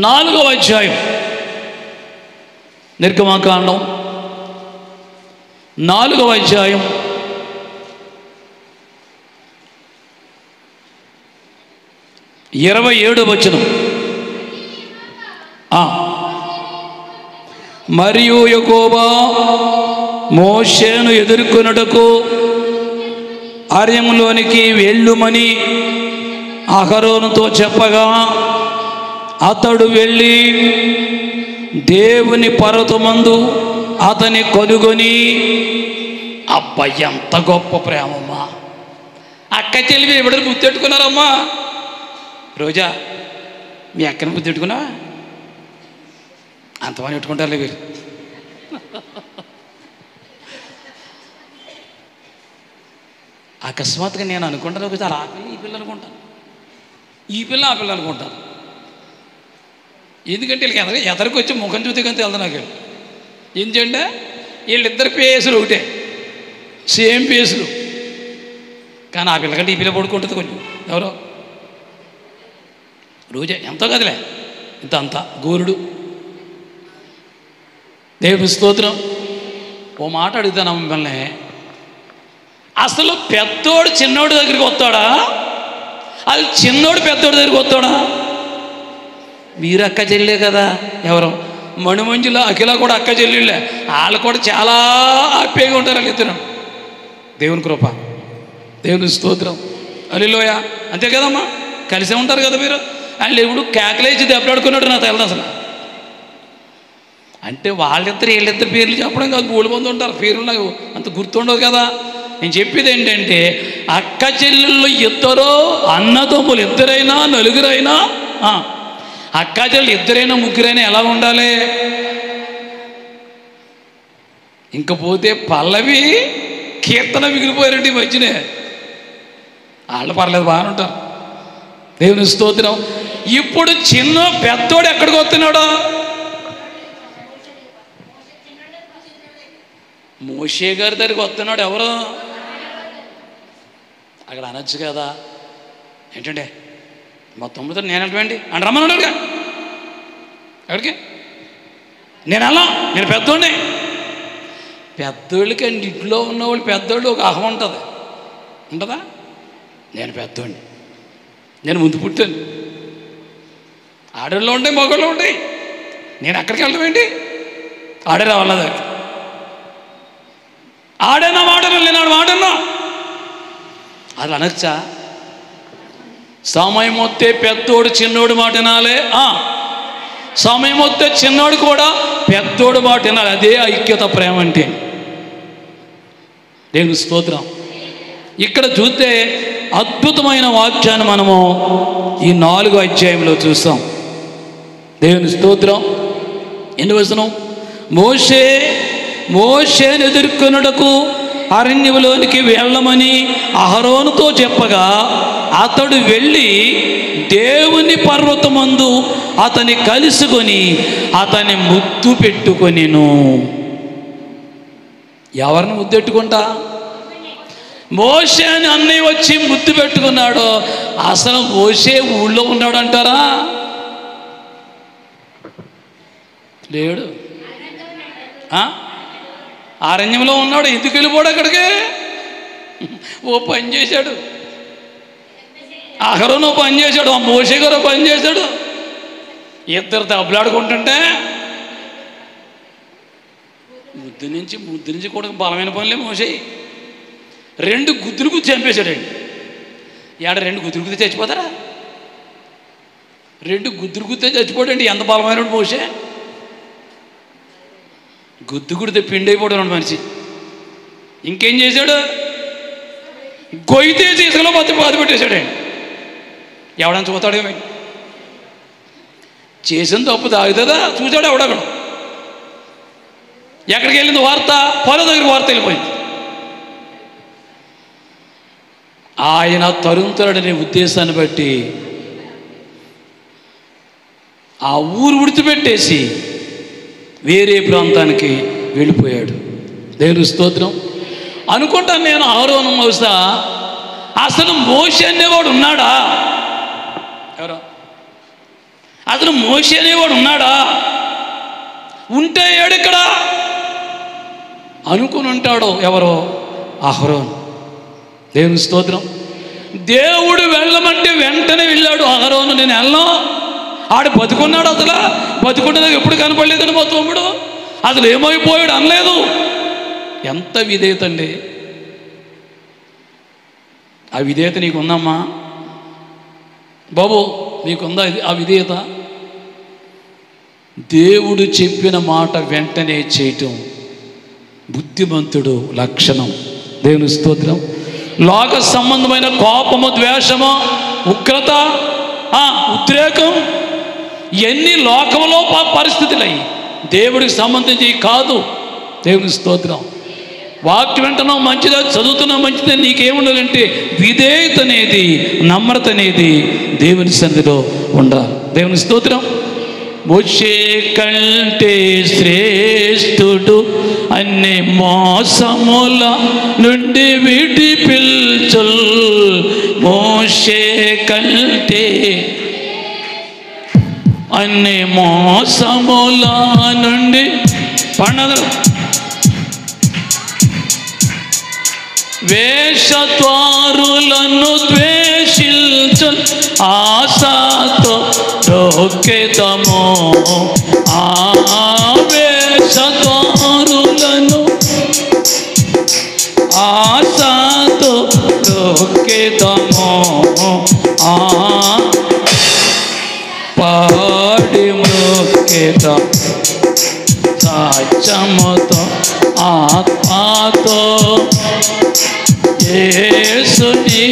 4వ అధ్యాయం. నిర్గమకాండం 4వ అధ్యాయం 27వ వచనం. మరియు యెహోవా మోషేను ఎదుర్కొనుటకు అరణ్యములోనికి వెళ్ళుమని అహరోనుతో చెప్పగా అతడు వెళ్ళి దేవుని పర్వతమందు అతని కనుగొని, అబ్బాయి ఎంత గొప్ప ప్రేమమ్మా, అక్క చెల్లి ఎవడని గుర్తెట్టుకున్నారమ్మా? రోజా మీ అక్కని గుర్తెట్టుకున్నా? అంతమంది పెట్టుకుంటారులే వీరు. అకస్మాత్తుగా నేను అనుకుంటాను ఒకసారి ఆ పిల్ల ఈ పిల్ల అనుకుంటాను, ఈ పిల్ల ఆ పిల్ల అనుకుంటాను. ఎందుకంటే వీళ్ళకి ఎదరికి వచ్చి ముఖం చూస్తే కానీ వెళ్తాను నాకు. ఏంటంటే వీళ్ళిద్దరు పేసులు ఒకటే, సేమ్ పేసులు, కానీ ఆ పిల్లకంటే ఈ పిల్ల పడుకుంటుంది కొంచెం. ఎవరో రోజే ఎంతో కదలే, ఇంత అంతా గోరుడు. దేవుని స్తోత్రం. ఓ మాట అడుగుతాను మిమ్మల్ని, అసలు పెద్దోడు చిన్నోడి దగ్గరికి వస్తాడా? అది చిన్నోడు పెద్దోడి దగ్గరికి వస్తాడా? మీరు అక్క చెల్లెలే కదా. ఎవరు? మణిమంజుల అఖిల కూడా అక్క చెల్లెళ్ళే. వాళ్ళు కూడా చాలా హ్యాపీగా ఉంటారు వాళ్ళు ఇద్దరు. దేవుని కృప, దేవుని స్తోత్రం. హల్లెలూయా. అంతే కదమ్మా, కలిసే ఉంటారు కదా మీరు. వాళ్ళు ఎప్పుడు కేకలేసి దెబ్బలాడుకున్నాడు నాకు తెలదు అసలు. అంటే వాళ్ళిద్దరు వీళ్ళిద్దరు పేర్లు చెప్పడం కాదు, 3 మంది ఉంటారు. పేర్లు నాకు అంత గుర్తుండదు కదా. నేను చెప్పేది ఏంటంటే అక్క చెల్లెళ్ళు ఇద్దరు, అన్నదమ్ములు ఇద్దరైనా నలుగురైనా, అక్క చెల్లెళ్ళు ఇద్దరైనా ముగ్గురైనా ఎలా ఉండాలి? ఇంకపోతే పల్లవి కీర్తన మిగిలిపోయారంటే ఈ మధ్యనే. వాళ్ళు పర్లేదు, బాగానే ఉంటారు. దేవుని స్తోత్రం. ఇప్పుడు చిన్న పెద్దోడు ఎక్కడికి వస్తున్నాడు? మోషే గారి దగ్గరికి వస్తున్నాడు. ఎవరు? అక్కడ అనొచ్చు కదా, ఏంటంటే మా తమ్ముడితో నేను అంటేంటి అని రమ్మన్నాడుగా. ఎక్కడికి? నేను అలా, నేను పెద్దోడిని. పెద్దోళ్ళకి అండి, ఇంట్లో ఉన్నవాళ్ళు పెద్దోళ్ళు ఒక అహం ఉంటుంది, ఉంటుందా? నేను పెద్దోడిని, నేను ముందు పుట్టాను. ఆడల్లో ఉంటాయి, మగవాళ్ళు ఉంటాయి. నేను అక్కడికి వెళ్ళడం ఏంటి? ఆడే రావాల దగ్గర. ఆడేనా మాటను, నేను ఆడు మాటన్నా అది అనొచ్చా? సమయం వస్తే పెద్దోడు చిన్నోడు మాట వినాలి, సమయం వస్తే చిన్నోడు కూడా పెద్దోడు మాట వినాలి. అదే ఐక్యత, ప్రేమ అంటే. దేవుని స్తోత్రం. ఇక్కడ చూస్తే అద్భుతమైన వాక్యాన్ని మనము ఈ 4వ అధ్యాయంలో చూస్తాం. దేవుని స్తోత్రం. 8వ వచనం, మోషేను ఎదుర్కొనుటకు అరణ్యములోనికి వెళ్ళమని అహరోనుతో చెప్పగా అతడు వెళ్ళి దేవుని పర్వతమందు అతని కలుసుకొని అతని ముద్దు పెట్టుకొనిను. ఎవరిని ముద్దెట్టుకుంటా? మోషే అని అన్నయ్య వచ్చి ముద్దు పెట్టుకున్నాడు. అసలు మోషే ఊళ్ళో ఉన్నాడు అంటారా? లేడు. అరణ్యంలో ఉన్నాడు. ఎందుకు వెళ్ళిపోడు అక్కడికి? ఓ పని చేశాడు, అహరోను పని చేశాడు, ఆ మోషే గారు పని చేశాడు. ఇద్దరు దెబ్బలాడుకుంటుంటే ముద్దు నుంచి కూడా బలమైన పనులే మోసే. 2 గుద్దులు గుద్ది చంపేశాడండి. 2 గుద్దులు గుద్ది చచ్చిపోతారా? 2 గుద్దులు గుద్దే చచ్చిపోడండి. ఎంత బలమైన మోసే. గుద్దు గుడితే పిండి అయిపోవడం మనిషి. ఇంకేం చేశాడు? గొయ్యితే ఇసుకలో బాధ పెట్టేశాడండి. ఎవడని చూస్తాడు? ఏమైంది? చేసిన తప్పు తాగుతుందా? చూశాడు ఎవడక్కడ. ఎక్కడికి వెళ్ళింది వార్త? పొలం దగ్గరికి వార్త వెళ్ళిపోయింది. ఆయన తరుముతాడనే ఉద్దేశాన్ని బట్టి ఆ ఊరు విడిచిపెట్టేసి వేరే ప్రాంతానికి వెళ్ళిపోయాడు. దేవుని స్తోత్రం. అనుకుంటాను నేను, అహరోను మోసా అసలు మోషే అనేవాడు ఉన్నాడా? ఎవరో అసలు మోషే అనేవాడు ఉన్నాడా? ఉంటే ఏడిక్కడ అనుకుని ఉంటాడో ఎవరో? అహరోను. దేవుని స్తోత్రం. దేవుడు వెళ్ళమంటే వెంటనే వెళ్ళాడు అహరోను. నేను వెళ్ళను. ఆడు బతుకున్నాడు. అసలు బతుకున్నది ఎప్పుడు కనపడలేదని మా తమ్ముడు అసలు ఏమైపోయాడు అనలేదు. ఎంత విధేయత అండి! ఆ విధేయత నీకుందమ్మా బాబు? నీకుందా ఆ విధేయత? దేవుడు చెప్పిన మాట వెంటనే చేయటం బుద్ధిమంతుడు లక్షణం. దేవుని స్తోత్రం. లోక సంబంధమైన కోపము, ద్వేషము, ఉగ్రత, ఉద్రేకం ఎన్ని లోకంలో పరిస్థితులయ్యి దేవుడికి సంబంధించి కాదు. దేవుని స్తోత్రం. వాక్యం వింటున్నావు మంచిదా, చదువుతున్నావు మంచిదే, నీకేముండాలంటే విధేయత అనేది, నమ్రత అనేది దేవుని సన్నిధిలో ఉండాలి. దేవుని స్తోత్రం. మోషే కంటే శ్రేష్ఠుడు అన్ని మోసముల నుండి విడిపించుల్. మోషే కంటే అన్ని మోసముల నుండి పండగలు వేషద్వారులను ద్వేషించు ఆశతో రోకెదము. ఆ వేషద్వారులను ఆశతో రోకెదము. ఆ పాడి మృక్కెదం సాత్యముతో ఆత్మతో యేసుని.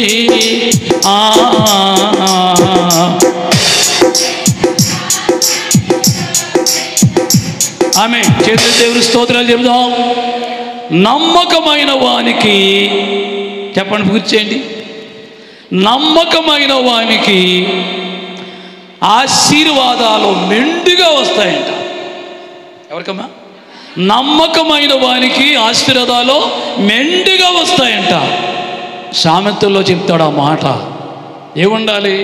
ఆమె చేతులు దేవుని స్తోత్రాలు చెబుదాం. నమ్మకమైన వానికి చెప్పండి, పూర్తి చేయండి. నమ్మకమైన వానికి ఆశీర్వాదాలు మెండుగా వస్తాయంట. ఎవరికమ్మా? నమ్మకమైన వానికి ఆశీర్వాదాలు మెండుగా వస్తాయంట. సామెతల్లో చెప్తాడు ఆ మాట. ఏముండాలి?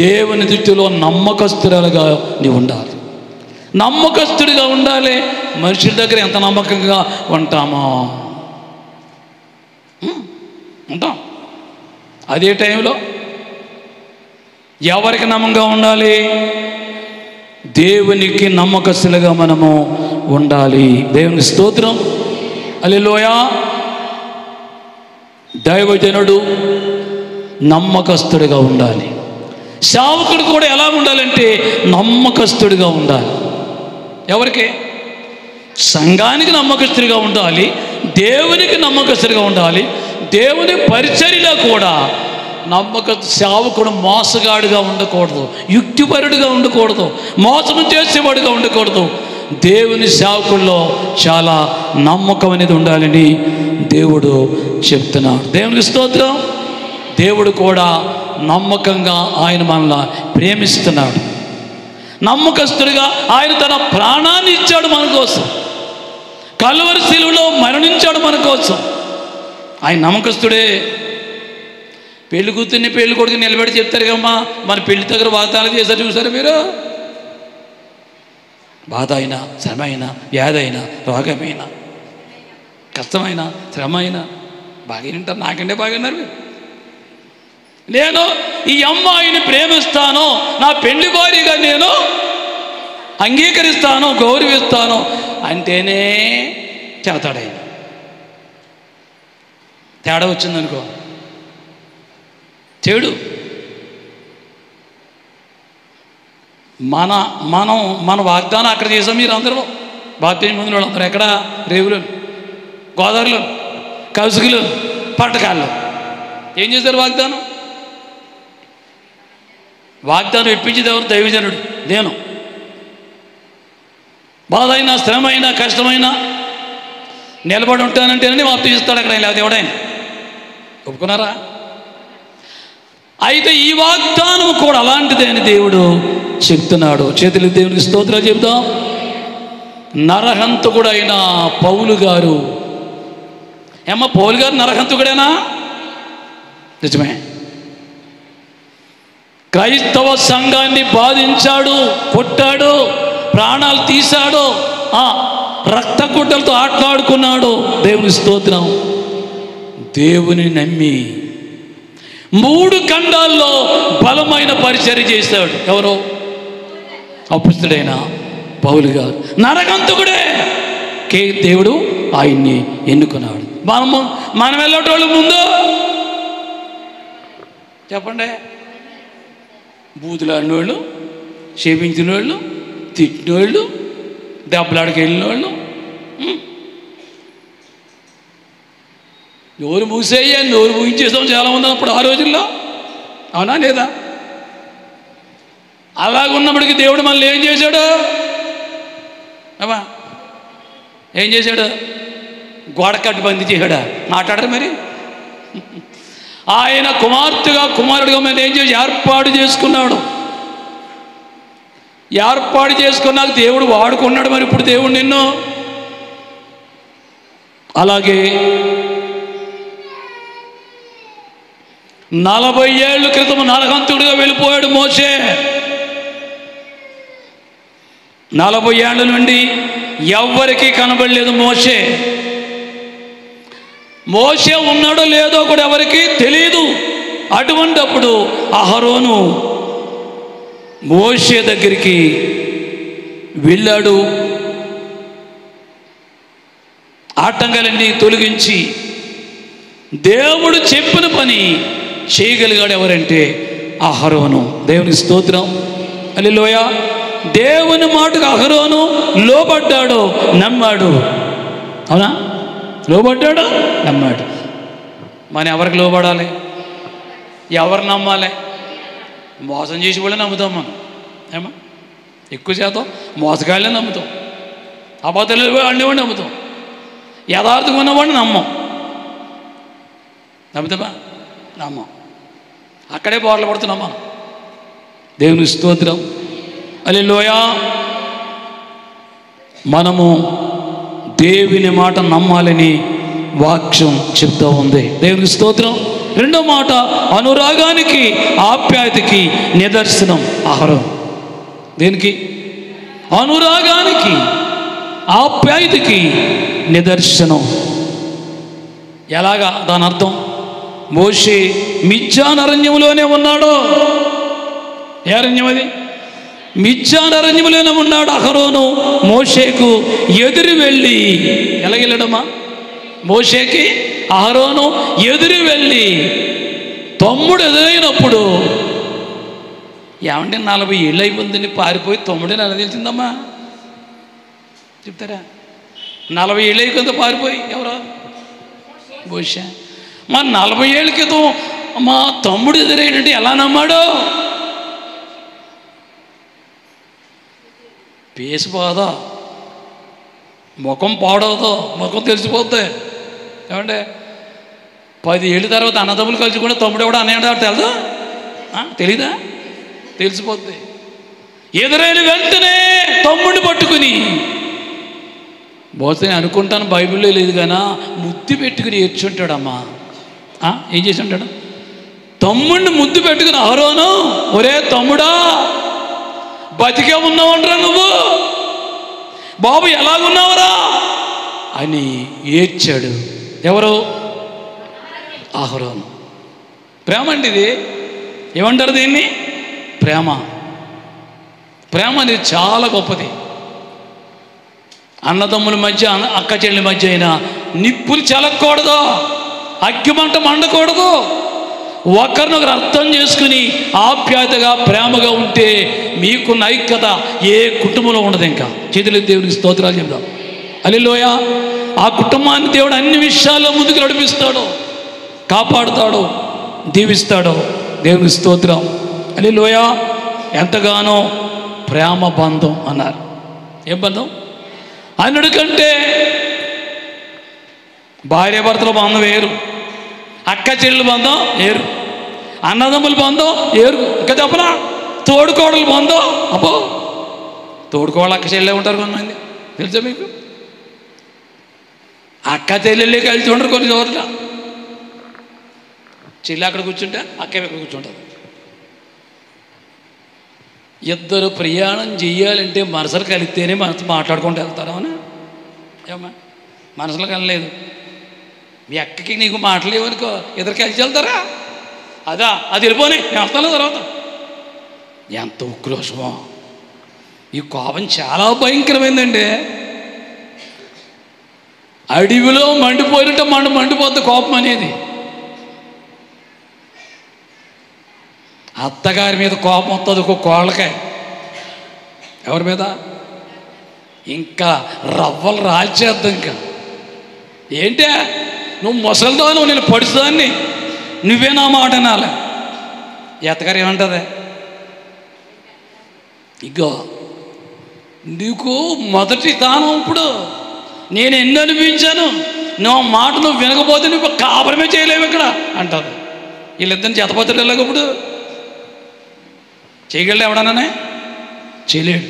దేవుని దృష్టిలో నమ్మకస్తురాలుగా నీవు ఉండాలి. నమ్మకస్తుడిగా ఉండాలి. మనుషుల దగ్గర ఎంత నమ్మకంగా ఉంటామో ఉంటాం. అదే టైంలో ఎవరికి నమ్మకంగా ఉండాలి? దేవునికి నమ్మకస్తులుగా మనము ఉండాలి. దేవుని స్తోత్రం. హల్లెలూయా. దైవజనుడు నమ్మకస్తుడిగా ఉండాలి. సేవకుడు కూడా ఎలా ఉండాలంటే నమ్మకస్తుడిగా ఉండాలి. ఎవరికి? సంఘానికి నమ్మకస్తుడిగా ఉండాలి, దేవునికి నమ్మకస్తుడిగా ఉండాలి. దేవుని పరిచర్యలో కూడా సేవకుడు మోసగాడుగా ఉండకూడదు, యుక్తిపరుడుగా ఉండకూడదు, మోసం చేసేవాడుగా ఉండకూడదు. దేవుని సేవకుల్లో చాలా నమ్మకం అనేది ఉండాలని దేవుడు చెప్తున్నాడు. దేవునికి స్తోత్రం. దేవుడు కూడా నమ్మకంగా ఆయన మనల్ని ప్రేమిస్తున్నాడు. నమ్మకస్తుడిగా ఆయన తన ప్రాణాన్ని ఇచ్చాడు మన కోసం. కల్వరి శిలువలో మరణించాడు మన కోసం. ఆయన నమ్మకస్తుడే. పెళ్లి కూతుర్ని పెళ్లి కొడుకు నిలబెట్టి చెప్తారు కమ్మా, మన పెళ్లి దగ్గర వాగ్దానాలు చేశారు. చూసారు మీరు? బాధ అయినా, శ్రమ అయినా, వ్యాధి అయినా, రోగమైనా, కష్టమైన, శ్రమ అయినా బాగా వింటారు. నాకంటే బాగా విన్నారు మీరు. నేను ఈ అమ్మాయిని ప్రేమిస్తాను, నా పెళ్లి భార్యగా నేను అంగీకరిస్తాను, గౌరవిస్తాను అంటేనే చేతాడాయన. తేడా వచ్చిందనుకో చెడు. మన వాగ్దానం అక్కడ చేసాం. మీరు అందరూ బాప్తిజం పొందిన వాళ్ళు అందరూ ఎక్కడ? రేవులు, గోదావరిలో, కౌసుకులు, పట్టకాల్లో ఏం చేశారు? వాగ్దానం ఇప్పించేది ఎవరు? దైవజనుడు. నేను బాధ అయినా, శ్రమ అయినా, కష్టమైనా నిలబడి ఉంటానంటేనే బాప్తిజం ఇస్తాడు అక్కడ. లేకపోతే ఎవడైనా ఒప్పుకున్నారా? అయితే ఈ వాగ్దానం కూడా అలాంటిదే అని దేవుడు చెప్తున్నాడు. చేతులు దేవునికి స్తోత్రాలు చెప్తాం. నరహంతకుడైన పౌలు గారు, పౌలు గారు నరహంతకుడేనా? నిజమే. క్రైస్తవ సంఘాన్ని బాధించాడు, కొట్టాడు, ప్రాణాలు తీశాడు, రక్త గుడ్డలతో ఆటలాడుకున్నాడు. దేవుని స్తోత్రం. దేవుని నమ్మి 3 ఖండాల్లో బలమైన పరిచర్య చేశాడు. ఎవరో? అపొస్తలుడైన పౌలు గారు. నరకంతకుడే, దేవుడు ఆయన్ని ఎన్నుకున్నాడు. మనం వెళ్ళేటోళ్ళు ముందు చెప్పండి. బూతులాడిన వాళ్ళు, క్షేపించిన వాళ్ళు, తిట్టిన వాళ్ళు, దెబ్బలాడికి వెళ్ళిన వాళ్ళు, నోరు మూసేయ్యా, నోరు మూయించేసాం చాలామంది అప్పుడు ఆ రోజుల్లో. అవునా లేదా? అలాగున్నప్పటికీ దేవుడు మళ్ళీ ఏం చేశాడు? ఏం చేశాడు? గోడ కట్టి బందీ చేశాడా? మాట్లాడరు మరి. ఆయన కుమారుడిగా మీద ఏం చేసి ఏర్పాటు చేసుకున్నాడు. ఏర్పాటు చేసుకున్నాక దేవుడు వాడుకున్నాడు. మరి ఇప్పుడు దేవుడు నిన్ను అలాగే 40 ఏళ్ళ క్రితం నరహంతుడిగా వెళ్ళిపోయాడు మోషే. 40 ఏళ్ళ నుండి ఎవ్వరికీ కనబడలేదు మోషే. మోషే ఉన్నాడో లేదో కూడా ఎవరికి తెలియదు. అటువంటప్పుడు అహరోను మోషే దగ్గరికి వెళ్ళాడు. ఆటంకాలన్నీ తొలగించి దేవుడు చెప్పిన పని చేయగలిగాడు. ఎవరంటే అహరోను. దేవునికి స్తోత్రం. హల్లెలూయా. దేవుని మాటకు అహరోను లోబడ్డాడు, నమ్మాడు. అవునా? లోబడ్డాడు, నమ్మాడు. మనం ఎవరికి లోబడాలి? ఎవరు నమ్మాలి? మోసం చేసి కూడా నమ్ముతాం మనం. ఏమా ఎక్కువ శాతం మోసగాళ్ళే నమ్ముతాం, అబద్ధాలు వాడిని నమ్ముతాం, యథార్థంగా ఉన్నవాడిని నమ్ముతామా? నమ్మం. అక్కడే బోర్లు పడుతున్నాం మనం. దేవుని స్తోత్రం. హల్లెలూయా. మనము దేవుని మాట నమ్మాలని వాక్యం చెప్తూ ఉంది. దేవుని స్తోత్రం. రెండో మాట అనురాగానికి ఆప్యాయతకి నిదర్శనం అహరోను. దేనికి? అనురాగానికి ఆప్యాయతకి నిదర్శనం. ఎలాగా దాని అర్థం? మోషే మిద్యాను అరణ్యంలోనే ఉన్నాడు. ఏ అరణ్యం అది? మిద్యాను అరణ్యంలోనే ఉన్నాడు. అహరోను మోషేకు ఎదురు వెళ్ళి, ఎలాగెళ్ళడమ్మా? మోషేకి అహరోను ఎదురు వెళ్ళి తమ్ముడు ఎదురైనప్పుడు, ఏమంటే 40 ఏళ్ళు అయిపోయిందని పారిపోయి తమ్ముడే ఎలా తెలిసిందమ్మా? చెప్తారా? 40 ఏళ్ళు అయిపోయిందో పారిపోయి ఎవరో మోషే. మా 40 ఏళ్ళ క్రితం మా తమ్ముడు ఎదురైనట్టు ఎలా నమ్మాడో? పేసిపోదా, ముఖం పాడవదో, ముఖం తెలిసిపోద్ది. ఏమంటే 10 ఏళ్ళ తర్వాత అన్నదమ్ములు కలిసి కూడా తమ్ముడు ఎవడో అన్నయ్య తెలదా? తెలీదా? తెలిసిపోద్ది. ఎదురైన వెంటనే తమ్ముడిని పట్టుకుని, బహుశా అనుకుంటాను బైబిల్లో లేదు కానీ ముద్దు పెట్టుకుని ఏడ్చుంటాడమ్మా. ఏం చేసి ఉంటాడు? తమ్ముడిని ముద్దు పెట్టుకుని, అహరోను ఒరే తమ్ముడా బతికే ఉన్నావంటరా నువ్వు, బాబు ఎలాగున్నావురా అని ఏడ్చాడు. ఎవరు? అహరోను. ప్రేమ అండి ఇది. ఏమంటారు దీన్ని? ప్రేమ. ప్రేమ అనేది చాలా గొప్పది. అన్నదమ్ముల మధ్య, అక్క చెల్లి మధ్య అయినా నిప్పులు చెలకూడదు, అగ్గిమంట మండకూడదు. ఒకరినొకరు అర్థం చేసుకుని ఆప్యాయతగా ప్రేమగా ఉంటే మీకున్న ఐక్యత ఏ కుటుంబంలో ఉండదు. ఇంకా చేతులు దేవుడికి స్తోత్రాలు చెప్దాం. హల్లెలూయా. ఆ కుటుంబాన్ని దేవుడు అన్ని విషయాల్లో ముందుకు నడిపిస్తాడు, కాపాడుతాడు, దీవిస్తాడు. దేవునికి స్తోత్రం. హల్లెలూయా. ఎంతగానో ప్రేమ బంధం అన్నారు. ఏం బంధం? అన్నుడి కంటే భార్యాభర్తల బంధం వేరు, అక్క చెల్లెల బంధం వేరు, అన్నదమ్ముల బంధం వేరు. ఇంకా చెప్పనా? తోడుకోడల బంధం. అబ్బో, తోడుకోడలు అక్క చెల్లెలే ఉంటారు కొంతమంది, తెలుసా మీకు? అక్క చెల్లెళ్ళే కలిసి ఉండరు కొన్ని చోట్ల. చెల్లి అక్కడ కూర్చుంటే అక్క ఇక్కడ కూర్చుంటుంది. ఇద్దరు ప్రయాణం చెయ్యాలంటే మనసులు కలిస్తేనే మనసు మాట్లాడుకుంటూ వెళ్తారు. అవునా? ఏమన్నా మనసులో కలలేదు, మీ అక్కకి నీకు మాటలేవనుకో, ఇద్దరు కలిసి వెళ్తారా? అదా, అది వెళ్ళిపోయి నేను వస్తాను తర్వాత. ఎంత ఉక్రోషమో! ఈ కోపం చాలా భయంకరమైందండి. అడవిలో మండిపోయినట్టు మండిపోద్ది కోపం అనేది. అత్తగారి మీద కోపం వస్తుంది ఒక కోళ్ళకాయ. ఎవరి మీద? ఇంకా రవ్వలు రాల్చేద్దాం. ఇంకా ఏంటే నువ్వు ముసలిదో, నువ్వు నేను పడుతుందాన్ని, నువ్వే నా మాట అనాలి. ఎత్తగారు ఏమంటుంది? ఇగో నీకు మొదటి స్థానం, ఇప్పుడు నేను ఎన్ని అనిపించాను, నువ్వు మాట నువ్వు వినకపోతే నువ్వు కాపురమే చేయలేవు ఇక్కడ అంటారు. వీళ్ళిద్దరిని చేతపోతాడు ఎలాగ? ఇప్పుడు చేయగలడు ఎవడన్నానే? చేయలేడు.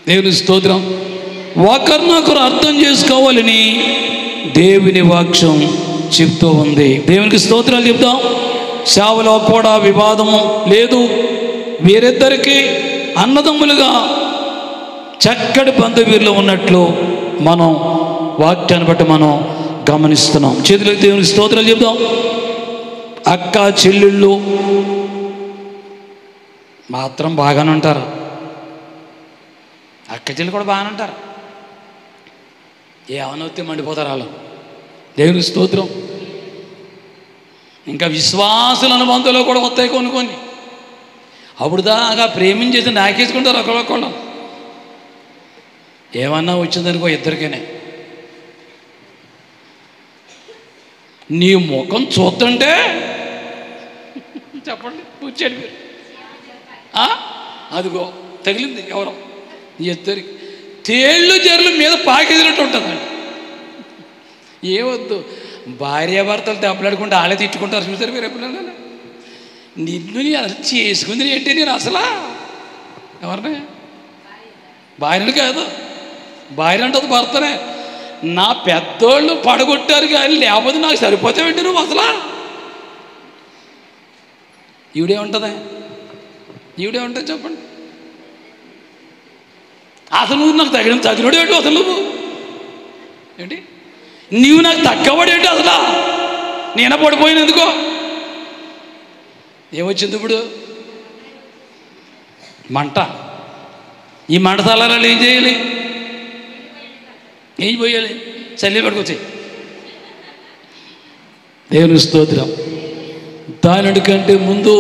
దేవుని స్తోత్రం. ఒకరినొకరు అర్థం చేసుకోవాలని దేవుని వాక్యం చెప్తూ ఉంది. దేవునికి స్తోత్రాలు చెప్తాం. సేవలో కూడా వివాదము లేదు. వీరిద్దరికీ అన్నదమ్ములుగా చక్కటి బంధువీరులు ఉన్నట్లు మనం వాక్యాన్ని బట్టి మనం గమనిస్తున్నాం. చేతులకు దేవునికి స్తోత్రాలు చెప్తాం. అక్క చెల్లెళ్ళు మాత్రం బాగానే ఉంటారు, అక్క చెల్లి కూడా బాగానే ఉంటారు. ఏమనొత్తే మండిపోతారు వాళ్ళు. దేవునికి స్తోత్రం. ఇంకా విశ్వాసుల అనుబంధంలో కూడా వస్తాయి కొన్ని. అప్పుడు దాకా ప్రేమించేసి నాకేసుకుంటారు ఒకళ్ళొకళ్ళు. ఏమన్నా వచ్చిందనుకో ఇద్దరికైనా, నీ ముఖం చూస్తుంటే చెప్పండి కూర్చోండి మీరు, అదిగో తగిలింది ఎవరో ఇద్దరికి తేళ్ళు జర్లు మీద పాకేసినట్టు ఉంటుందండి. ఏవద్దు, భార్యాభర్తలు దెబ్బలాడుకుంటే వాళ్ళే తిట్టుకుంటారు. చూసారు మీరు ఎప్పుడన్నా? నిన్ను అసలు చేసుకుంది ఏంటి? నేను అసలు ఎవరిని? భార్యను కాదు, భార్య అంటది భర్తనే. నా పెద్దోళ్ళు పడగొట్టారు కానీ లేకపోతే నాకు సరిపోతావేంటి నువ్వు అసలు ఈవిడే ఉంటుంది చెప్పండి. అసలు నువ్వు నాకు తగినోడు ఏంటి అసలు? నువ్వు ఏంటి నీవు నాకు తగ్గవాడు ఏంటి అసలు? నేనే పడిపోయిన ఎందుకో? ఏమొచ్చింది ఇప్పుడు? మంట. ఈ మంట తలారాలు ఏం చేయాలి? ఏం పోయాలి? చల్లి పడుకొచ్చాయి. దేవుని స్తోత్రం. దానికంటే ముందు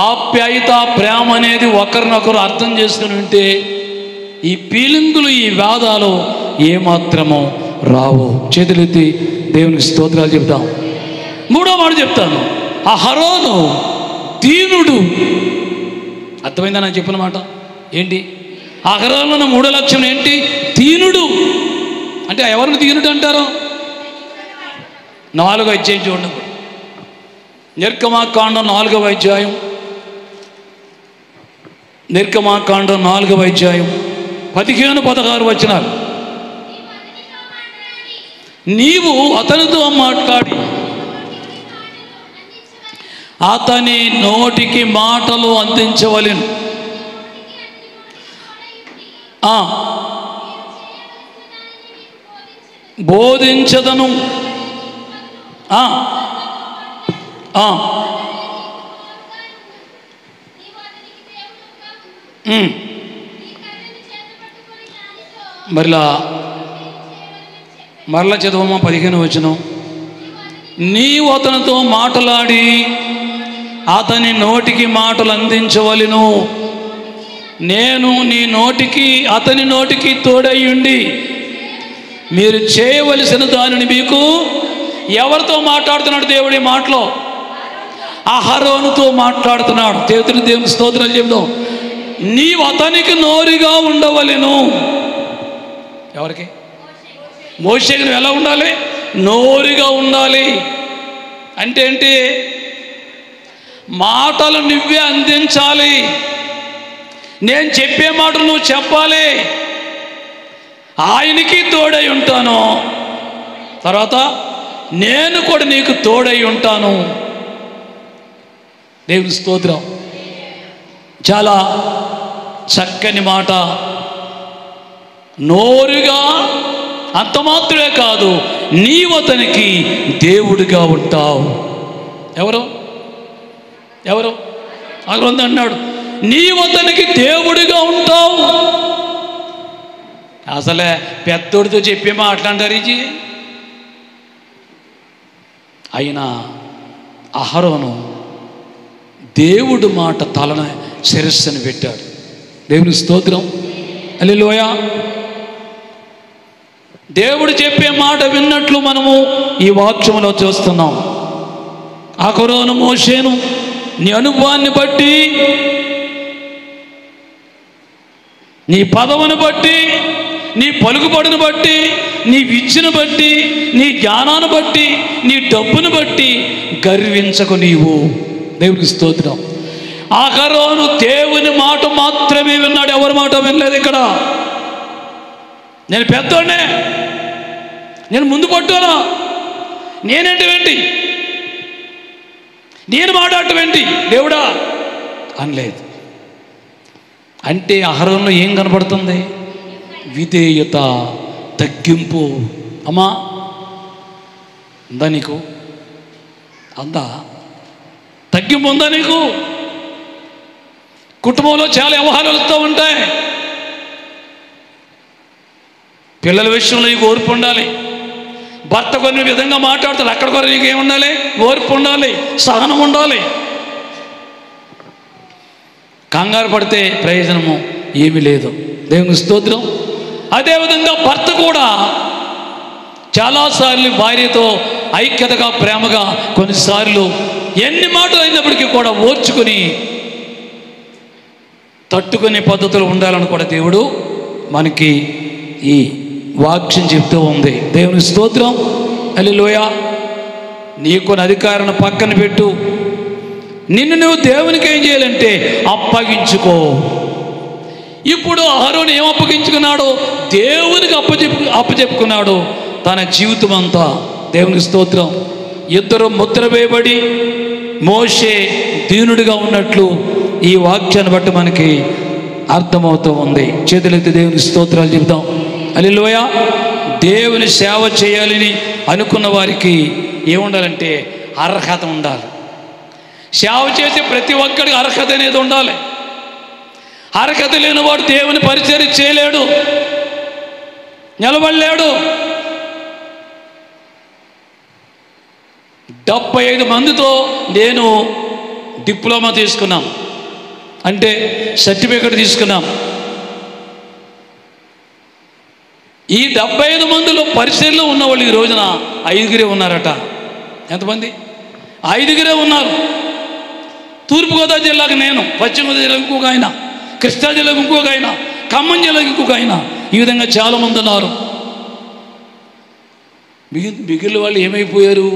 ఆప్యాయత, ప్రేమ అనేది ఒకరినొకరు అర్థం చేసుకుని ఉంటే ఈ పీలింగులు, ఈ వాదాలు ఏమాత్రమో రావు. చేతులెత్తి దేవునికి స్తోత్రాలు చెప్తాం. మూడో మాట చెప్తాను. అహరోను దీనుడు. అర్థమైందా నాకు చెప్పిన మాట? ఏంటి అహరోను మూడో లక్ష్యం ఏంటి? దీనుడు. అంటే ఎవరిని దీనుడు అంటారు? 4వ అధ్యాయం చూడండి. నిర్గమాకాండం 4వ అధ్యాయం. నిర్గమాకాండం 4వ అధ్యాయం 15-16 వచనాలు. నీవు అతనితో మాట్లాడి అతని నోటికి మాటలు అందించవలెను. బోధించదను. మరలా చదవమ్మా 15 వచనం. నీవు అతనితో మాట్లాడి అతని నోటికి మాటలు అందించవలెను. నేను నీ నోటికి అతని నోటికి తోడయ్యుండి మీరు చేయవలసిన దానిని మీకు. ఎవరితో మాట్లాడుతున్నాడు దేవుడు ఈ మాటలో? అహరోనుతో మాట్లాడుతున్నాడు. దేవుని స్తోత్రాలు చెప్దాం. నీవు అతనికి నోరుగా ఉండవలెను. ఎవరికి? మోషేకి నువ్వు ఎలా ఉండాలి? నోరుగా ఉండాలి. అంటే ఏంటి? మాటలు నువ్వే అందించాలి. నేను చెప్పే మాటలు నువ్వు చెప్పాలి. ఆయనకి తోడై ఉంటాను, తర్వాత నేను కూడా నీకు తోడై ఉంటాను. దేవుని స్తోత్రం. చాలా చక్కని మాట. నోరుగా అంత మాత్రమే కాదు, నీవు అతనికి దేవుడిగా ఉంటావు. ఎవరు అక్కడ అన్నాడు, నీవు అతనికి దేవుడిగా ఉంటావు. అసలే పెద్దోడితో చెప్పే మాట్లాడారు ఇది. అయినా అహరోను దేవుడు మాట తలన శిరస్సును పెట్టాడు. దేవుని స్తోత్రం. హల్లెలూయా. దేవుడు చెప్పే మాట విన్నట్లు మనము ఈ వాక్యములో చూస్తున్నాం. అహరోను మోషేను నీ అనుభవాన్ని బట్టి, నీ పదవును బట్టి, నీ పలుకుబడిని బట్టి, నీ విద్యను బట్టి, నీ జ్ఞానాన్ని బట్టి, నీ డబ్బును బట్టి గర్వించకు నీవు. దేవునికి స్తోత్రం. అహరోను దేవుని మాట మాత్రమే విన్నాడు, ఎవరి మాట వినలేదు. ఇక్కడ నేను పెద్దోడ్నే, నేను ముందు పట్టునా, నేనేంటి, నేను మాట్లాడటం ఏంటి దేవుడా అనలేదు. అంటే అహరోనులో ఏం కనపడుతుంది? విధేయత, తగ్గింపు. అమ్మా ఉందా నీకు? అందా తగ్గింపు ఉందా నీకు? కుటుంబంలో చాలా వ్యవహారాలు వస్తూ ఉంటాయి. పిల్లల విషయంలో నీకు ఓర్పు ఉండాలి. భర్త కొన్ని విధంగా మాట్లాడతాడు, అక్కడ కూడా నీకు ఏముండాలి? ఓర్పు ఉండాలి, సహనం ఉండాలి. కంగారు పడితే ప్రయోజనము ఏమీ లేదు. దేవుని స్తోత్రం. అదేవిధంగా భర్త కూడా చాలాసార్లు భార్యతో ఐక్యతగా, ప్రేమగా, కొన్నిసార్లు ఎన్ని మాటలు అయినప్పటికీ కూడా ఓర్చుకొని తట్టుకునే పద్ధతులు ఉండాలని కూడా దేవుడు మనకి ఈ వాక్యం చెప్తూ ఉంది. దేవుని స్తోత్రం. హల్లెలూయా. నీకున్న అధికారాన్ని పక్కన పెట్టు. నిన్ను నువ్వు దేవునికి ఏం చేయాలంటే అప్పగించుకో. ఇప్పుడు అహరోను ఏం అప్పగించుకున్నాడు? దేవునికి అప్పచెప్పుకున్నాడు తన జీవితం అంతా. దేవునికి స్తోత్రం. ఇద్దరు ముద్ర వేయబడి మోషే దీనుడిగా ఉన్నట్లు ఈ వాక్యాన్ని బట్టి మనకి అర్థమవుతూ ఉంది. చేతులెత్తి దేవుని స్తోత్రాలు చెబుతాం. హల్లెలూయా. దేవుని సేవ చేయాలని అనుకున్న వారికి ఏముండాలంటే అర్హత ఉండాలి. సేవ చేసే ప్రతి ఒక్కరికి అర్హత అనేది ఉండాలి. అర్హత లేనివాడు దేవుని పరిచర్య చేయలేడు, నిలబడలేడు. 75 మందితో నేను డిప్లొమా తీసుకున్నాం, అంటే సర్టిఫికెట్ తీసుకున్నాం. ఈ 75 మందిలో పరిచర్యలో ఉన్నవాళ్ళు ఈ రోజున 5గురే ఉన్నారట. ఎంతమంది? 5గురే ఉన్నారు. తూర్పుగోదావరి జిల్లాకు నేను, పశ్చిమ గోదావరి జిల్లాకు ఇంకొక ఆయన, కృష్ణా జిల్లాకు ఇంకొక ఆయన, ఖమ్మం జిల్లాకు ఇంకొక ఆయన, ఈ విధంగా చాలామంది ఉన్నారు. మిగిలిన వాళ్ళు ఏమైపోయారు?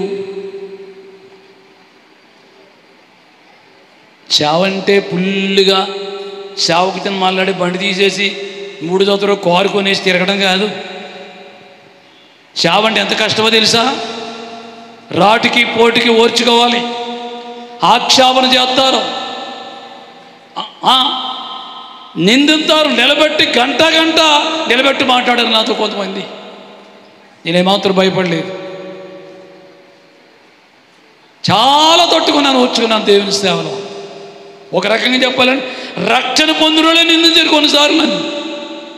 సేవ అంటే ఫుల్గా సేవకు తిని మాట్లాడి బండి తీసేసి 3 జతలు కారు కొనేసి తిరగడం కాదు. సేవ అంటే ఎంత కష్టమో తెలుసా? రాటికి పోటీకి ఓర్చుకోవాలి. ఆక్షేపణ చేస్తారు, నిందిస్తారు, నిలబెట్టి గంట నిలబెట్టి మాట్లాడారు నాతో కొంతమంది. నేనేమాత్రం భయపడలేదు. చాలా తట్టుకున్నాను, ఓర్చుకున్నాను దేవుని సేవలో. ఒక రకంగా చెప్పాలంటే రక్షణ పొందులోనే నిందించారు కొన్నిసార్లు నన్ను,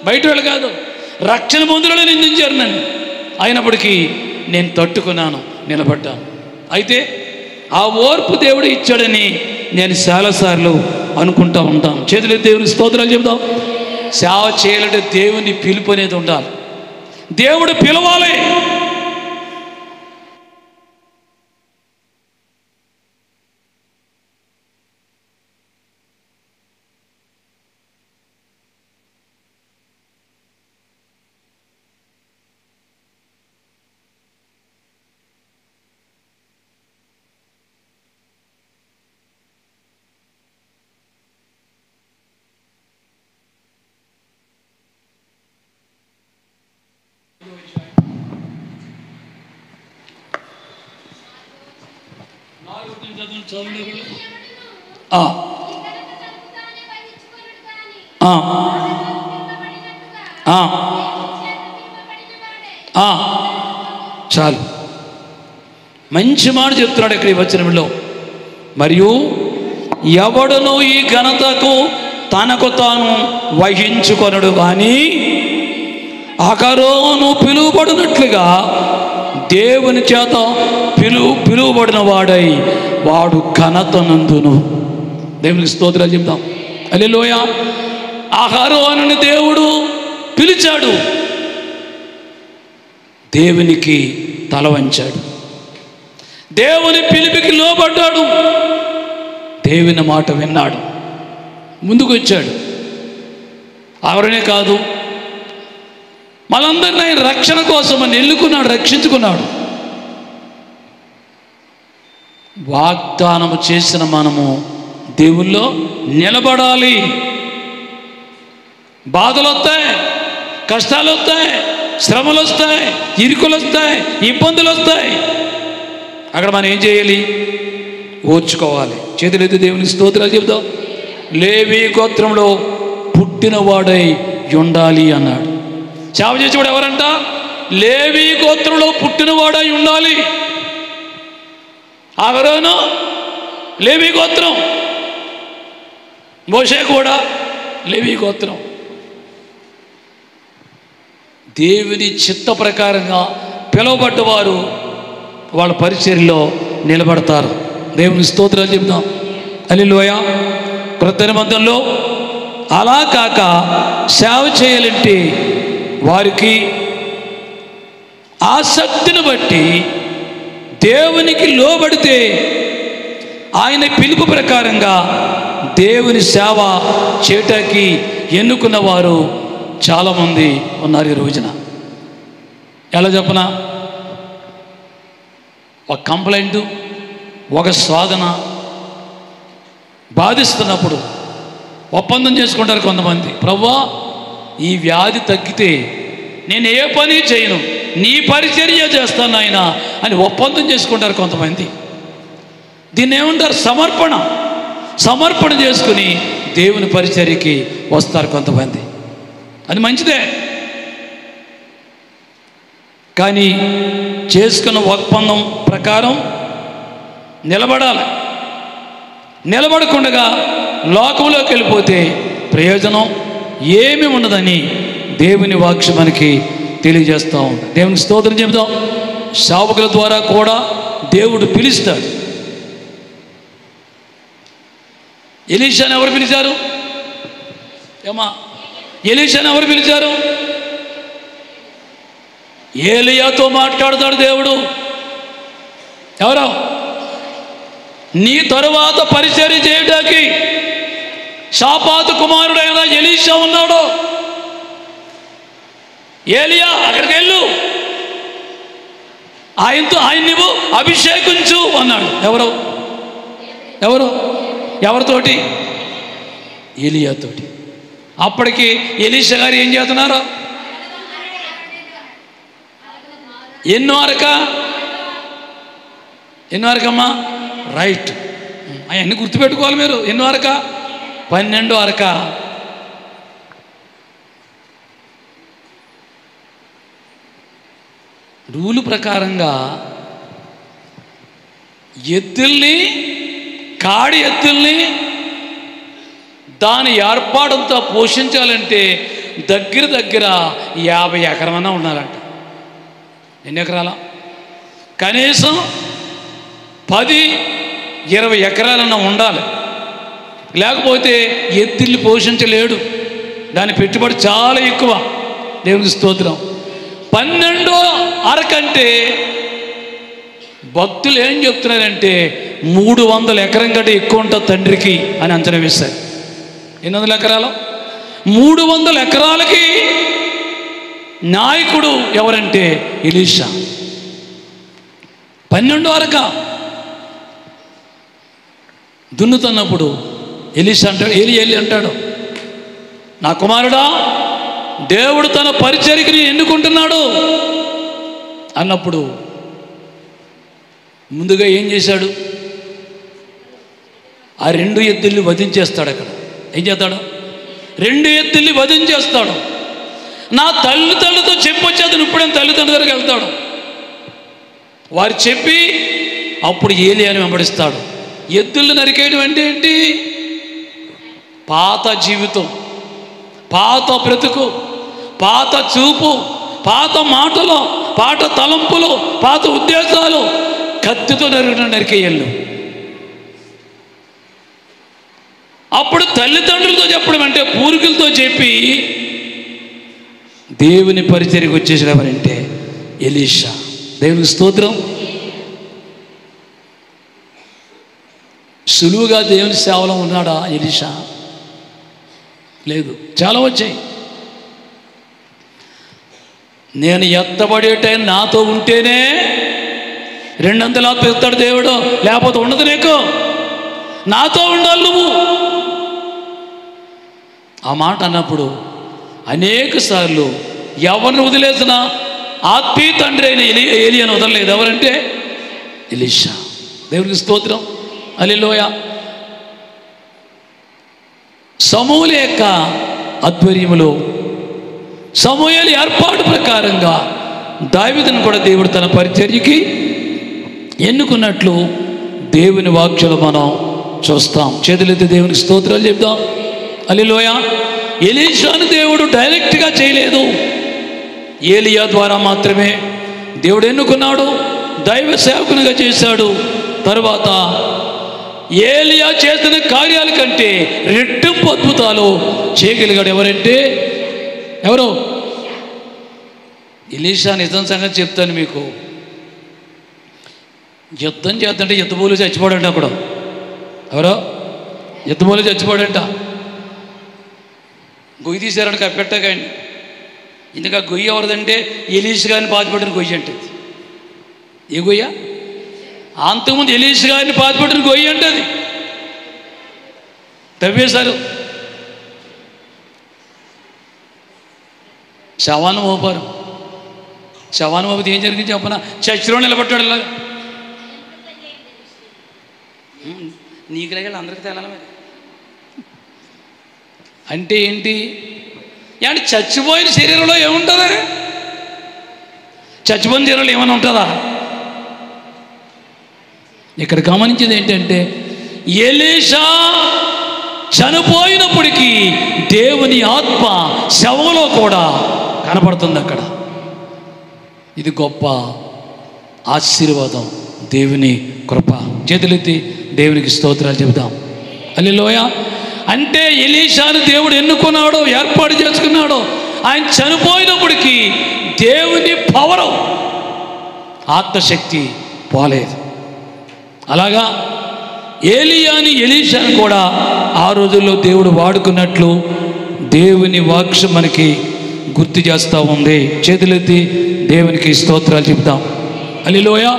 బయట వాళ్ళు కాదు, రక్షణ పొందులోనే నిందించారు నన్ను. అయినప్పటికీ నేను తట్టుకున్నాను, నిలబడ్డాను. అయితే ఆ ఓర్పు దేవుడు ఇచ్చాడని నేను చాలాసార్లు అనుకుంటూ ఉంటాను. చేతులు దేవుని స్తోత్రాలు చెబుతాం. సేవ చేయాలంటే దేవుని పిలుపు అనేది ఉండాలి. దేవుడు పిలవాలి. చాలు, మంచి మాట చెప్తున్నాడు ఇక్కడ ఈ వచనంలో. మరియు ఎవడును ఈ ఘనతకు తనకు తాను వహించుకొనడు కానీ అకరోను పిలువబడినట్లుగా దేవుని చేత పిలువబడిన వాడై వాడు ఘనతనందును. దేవునికి స్తోత్రాలు చెప్తాం. హల్లెలూయా. అహరోనుని దేవుడు పిలిచాడు, దేవునికి తల వంచాడు, దేవుని పిలిపికి లోబడ్డాడు, దేవుని మాట విన్నాడు, ముందుకు వచ్చాడు. అహరోనే కాదు, మనందరినీ ఆయన రక్షణ కోసం అని ఎన్నుకున్నాడు, రక్షించుకున్నాడు. వాగ్దానము చేసిన మనము దేవుల్లో నిలబడాలి. బాధలు వస్తాయి, కష్టాలు వస్తాయి, శ్రమలు వస్తాయి, ఇరుకులు వస్తాయి, ఇబ్బందులు వస్తాయి. అక్కడ మనం ఏం చేయాలి? ఓర్చుకోవాలి. చేతులెత్తి దేవుని స్తోత్రాలు చెబుతాం. లేవి గోత్రంలో పుట్టినవాడై ఉండాలి అన్నాడు. సేవ చేసేవాడు ఎవరంట? లేవి గోత్రంలో పుట్టినవాడై ఉండాలి. అహరోను లేవి గోత్రం, మోషే కూడా లేవి గోత్రం. దేవుని చిత్త ప్రకారంగా పిలువబడ్డవారు వాళ్ళ పరిచర్యలో నిలబడతారు. దేవుని స్తోత్రాలు చెప్తాం. హల్లెలూయా. క్రొత్త నిబంధనలో అలా కాక సేవ చేయాలంటే వారికి ఆసక్తిని బట్టి దేవునికి లోబడితే ఆయన పిలుపు ప్రకారంగా దేవుని సేవ చేయటానికి ఎన్నుకున్న వారు చాలామంది ఉన్నారు ఈ రోజున. ఎలా చెప్పనా? ఒక కంప్లైంట్, ఒక శోధన బాధిస్తున్నప్పుడు ఒప్పందం చేసుకుంటారు కొంతమంది. ప్రభువా, ఈ వ్యాధి తగ్గితే నేను ఏ పని చేయను, నీ పరిచర్య చేస్తాను ఆయన అని ఒప్పందం చేసుకుంటారు కొంతమంది. దీన్ని ఏమంటారు? సమర్పణ. సమర్పణ చేసుకుని దేవుని పరిచర్యకి వస్తారు కొంతమంది. అది మంచిదే. కానీ చేసుకున్న ఒప్పందం ప్రకారం నిలబడాలి. నిలబడకుండా లోకంలోకి వెళ్ళిపోతే ప్రయోజనం ఏమీ ఉండదని దేవుని వాక్యం మనకి తెలియజేస్తూ ఉంది. దేవునికి స్తోత్రం చెబుతాం. సేవకుల ద్వారా కూడా దేవుడు పిలుస్తాడు. ఎలీషాని ఎవరు పిలిచారు? ఏమా, ఎలీషాని ఎవరు పిలిచారు? ఏలియాతో మాట్లాడతాడు దేవుడు. ఎవరో నీ తరువాత పరిచర్య చేయడానికి షాపాతు కుమారుడైన ఎలీషా ఉన్నాడు. ఏలియా అక్కడికి వెళ్ళు, ఆయన నువ్వు అభిషేకించు అన్నాడు. ఎవరితోటి? ఏలియాతోటి. అప్పటికి ఎలీషా గారు ఏం చేస్తున్నారు? ఎన్నో అరకమ్మా? రైట్, అవన్నీ గుర్తుపెట్టుకోవాలి మీరు. ఎన్నో అరక? 12 అరక. రూలు ప్రకారంగా ఎద్దుల్ని, కాడి ఎద్దుల్ని దాని ఏర్పాటుతో పోషించాలంటే దగ్గర 50 ఎకరమన్నా ఉండాలంట. ఎన్ని ఎకరాల? కనీసం 10-20 ఎకరాలన్నా ఉండాలి. లేకపోతే ఎద్దుల్ని పోషించలేడు. దాని పెట్టుబడి చాలా ఎక్కువ. దేవునికి స్తోత్రం. 12 అరకంటే భక్తులు ఏం చెప్తున్నారంటే 300 ఎకరం కంటే ఎక్కువ ఉంటుంది తండ్రికి అని అంచనా వేశారు. 800 ఎకరాలు? 300 ఎకరాలకి నాయకుడు ఎవరంటే ఎలీషా. 12 అరక దున్నుతున్నప్పుడు ఎలీషా అంటాడు, ఏలి అంటాడు, నా కుమారుడా, దేవుడు తన పరిచర్యకి ఎన్నుకుంటున్నాడు అన్నప్పుడు ముందుగా ఏం చేశాడు? ఆ 2 ఎద్దుల్ని వధించేస్తాడు. అక్కడ ఏం చేస్తాడు? 2 ఎద్దుల్ని వధించేస్తాడు. నా తల్లిదండ్రులతో చెప్పొచ్చేది ఇప్పుడేం తల్లిదండ్రుల దగ్గరికి వెళ్తాడు. వారు చెప్పి అప్పుడు ఏలియాని వెంబడిస్తాడు. ఎద్దుల్ని నరికేయడం అంటే ఏంటి? పాత జీవితం, పాత బ్రతుకు, పాత చూపు, పాత మాటలు, పాత తలంపులు, పాత ఉద్దేశాలు కత్తితో నరికేయళ్ళు. అప్పుడు తల్లిదండ్రులతో చెప్పడం అంటే పూర్వీకులతో చెప్పి దేవుని పరిచర్యకు వచ్చేసిన ఎవరంటే ఎలీషా. దేవునికి స్తోత్రం. సులువుగా దేవుని సేవలో ఉన్నాడా ఎలీషా? లేదు. చాలా వచ్చాయి. నేను ఎత్తబడే టైం నాతో ఉంటేనే 200 ఆత్మ దేవుడు, లేకపోతే ఉండదు. నీకు నాతో ఉండాలి నువ్వు. ఆ మాట అన్నప్పుడు అనేక సార్లు ఎవరిని వదిలేసినా ఆత్మీయ తండ్రి అయిన ఏలియాను వదలలేదు. ఎవరంటే ఎలీషా. దేవునికి స్తోత్రం. హల్లెలూయా. సమూయేలు యొక్క ఆధ్వర్యములో, సమూయేలు ఏర్పాటు ప్రకారంగా దావీదును కూడా దేవుడు తన పరిచర్యకి ఎన్నుకున్నట్లు దేవుని వాక్యాలు మనం చూస్తాం. చేతులెత్తి దేవునికి స్తోత్రాలు చెప్తాం. హల్లెలూయా. ఎలీషాను దేవుడు డైరెక్ట్గా చేయలేదు, ఏలియా ద్వారా మాత్రమే దేవుడు ఎన్నుకున్నాడు, దైవ సేవకునిగా చేశాడు. తరువాత ఏలియా చేసిన కార్యాల కంటే రెట్టింపు అద్భుతాలు చేయగలిగాడు. ఎవరంటే ఎవరు? ఎలీషా. నిజం సంగతి చెప్తాను మీకు. యుద్ధం చేద్దంటే యుద్ధభూలు చచ్చిపోడంట. అప్పుడు ఎవరో యుద్ధభూలు చచ్చిపోడంట. గొయ్యి తీశారని కప్పెట్టకండి. ఇందుక గొయ్యి ఎవరిదంటే ఎలీషా గారిని పాతిపెట్టిన గొయ్యి అంటే. ఏ గొయ్య? అంతకుముందు ఎలీషా గారిని పాతిపెట్టిన గొయ్యి అంటే అది తవ్వేశారు. శవాన్ని మోపారు. శవాన్ని మోపితే ఏం జరిగింది చెప్పనా? చర్చిలో నిలబడ్డాడు. ఇలాగా నీకు లేక అందరికీ తెలాలి మరి. అంటే ఏంటి అంటే చచ్చిపోయిన శరీరంలో ఏముంటుందా? చచ్చిపోయిన శరీరంలో ఏమైనా ఉంటుందా? ఇక్కడ గమనించేది ఏంటంటే ఎలీషా చనిపోయినప్పటికీ దేవుని ఆత్మ శవంలో కూడా కనపడుతుంది అక్కడ. ఇది గొప్ప ఆశీర్వాదం, దేవుని కృప. చేతులెత్తి దేవునికి స్తోత్రాలు చెబుదాం. హల్లెలూయా. అంటే ఎలీషాను దేవుడు ఎన్నుకున్నాడో, ఏర్పాటు చేసుకున్నాడో, ఆయన చనిపోయినప్పటికీ దేవుని పవరు, ఆత్మశక్తి పోలేదు. అలాగా ఏలియాని ఎలీషాను కూడా ఆ రోజుల్లో దేవుడు వాడుకున్నట్లు దేవుని వాక్యం మనకి గుర్తు చేస్తూ ఉంది. చేతులెత్తి దేవునికి స్తోత్రాలు చెప్తాం. హల్లెలూయా.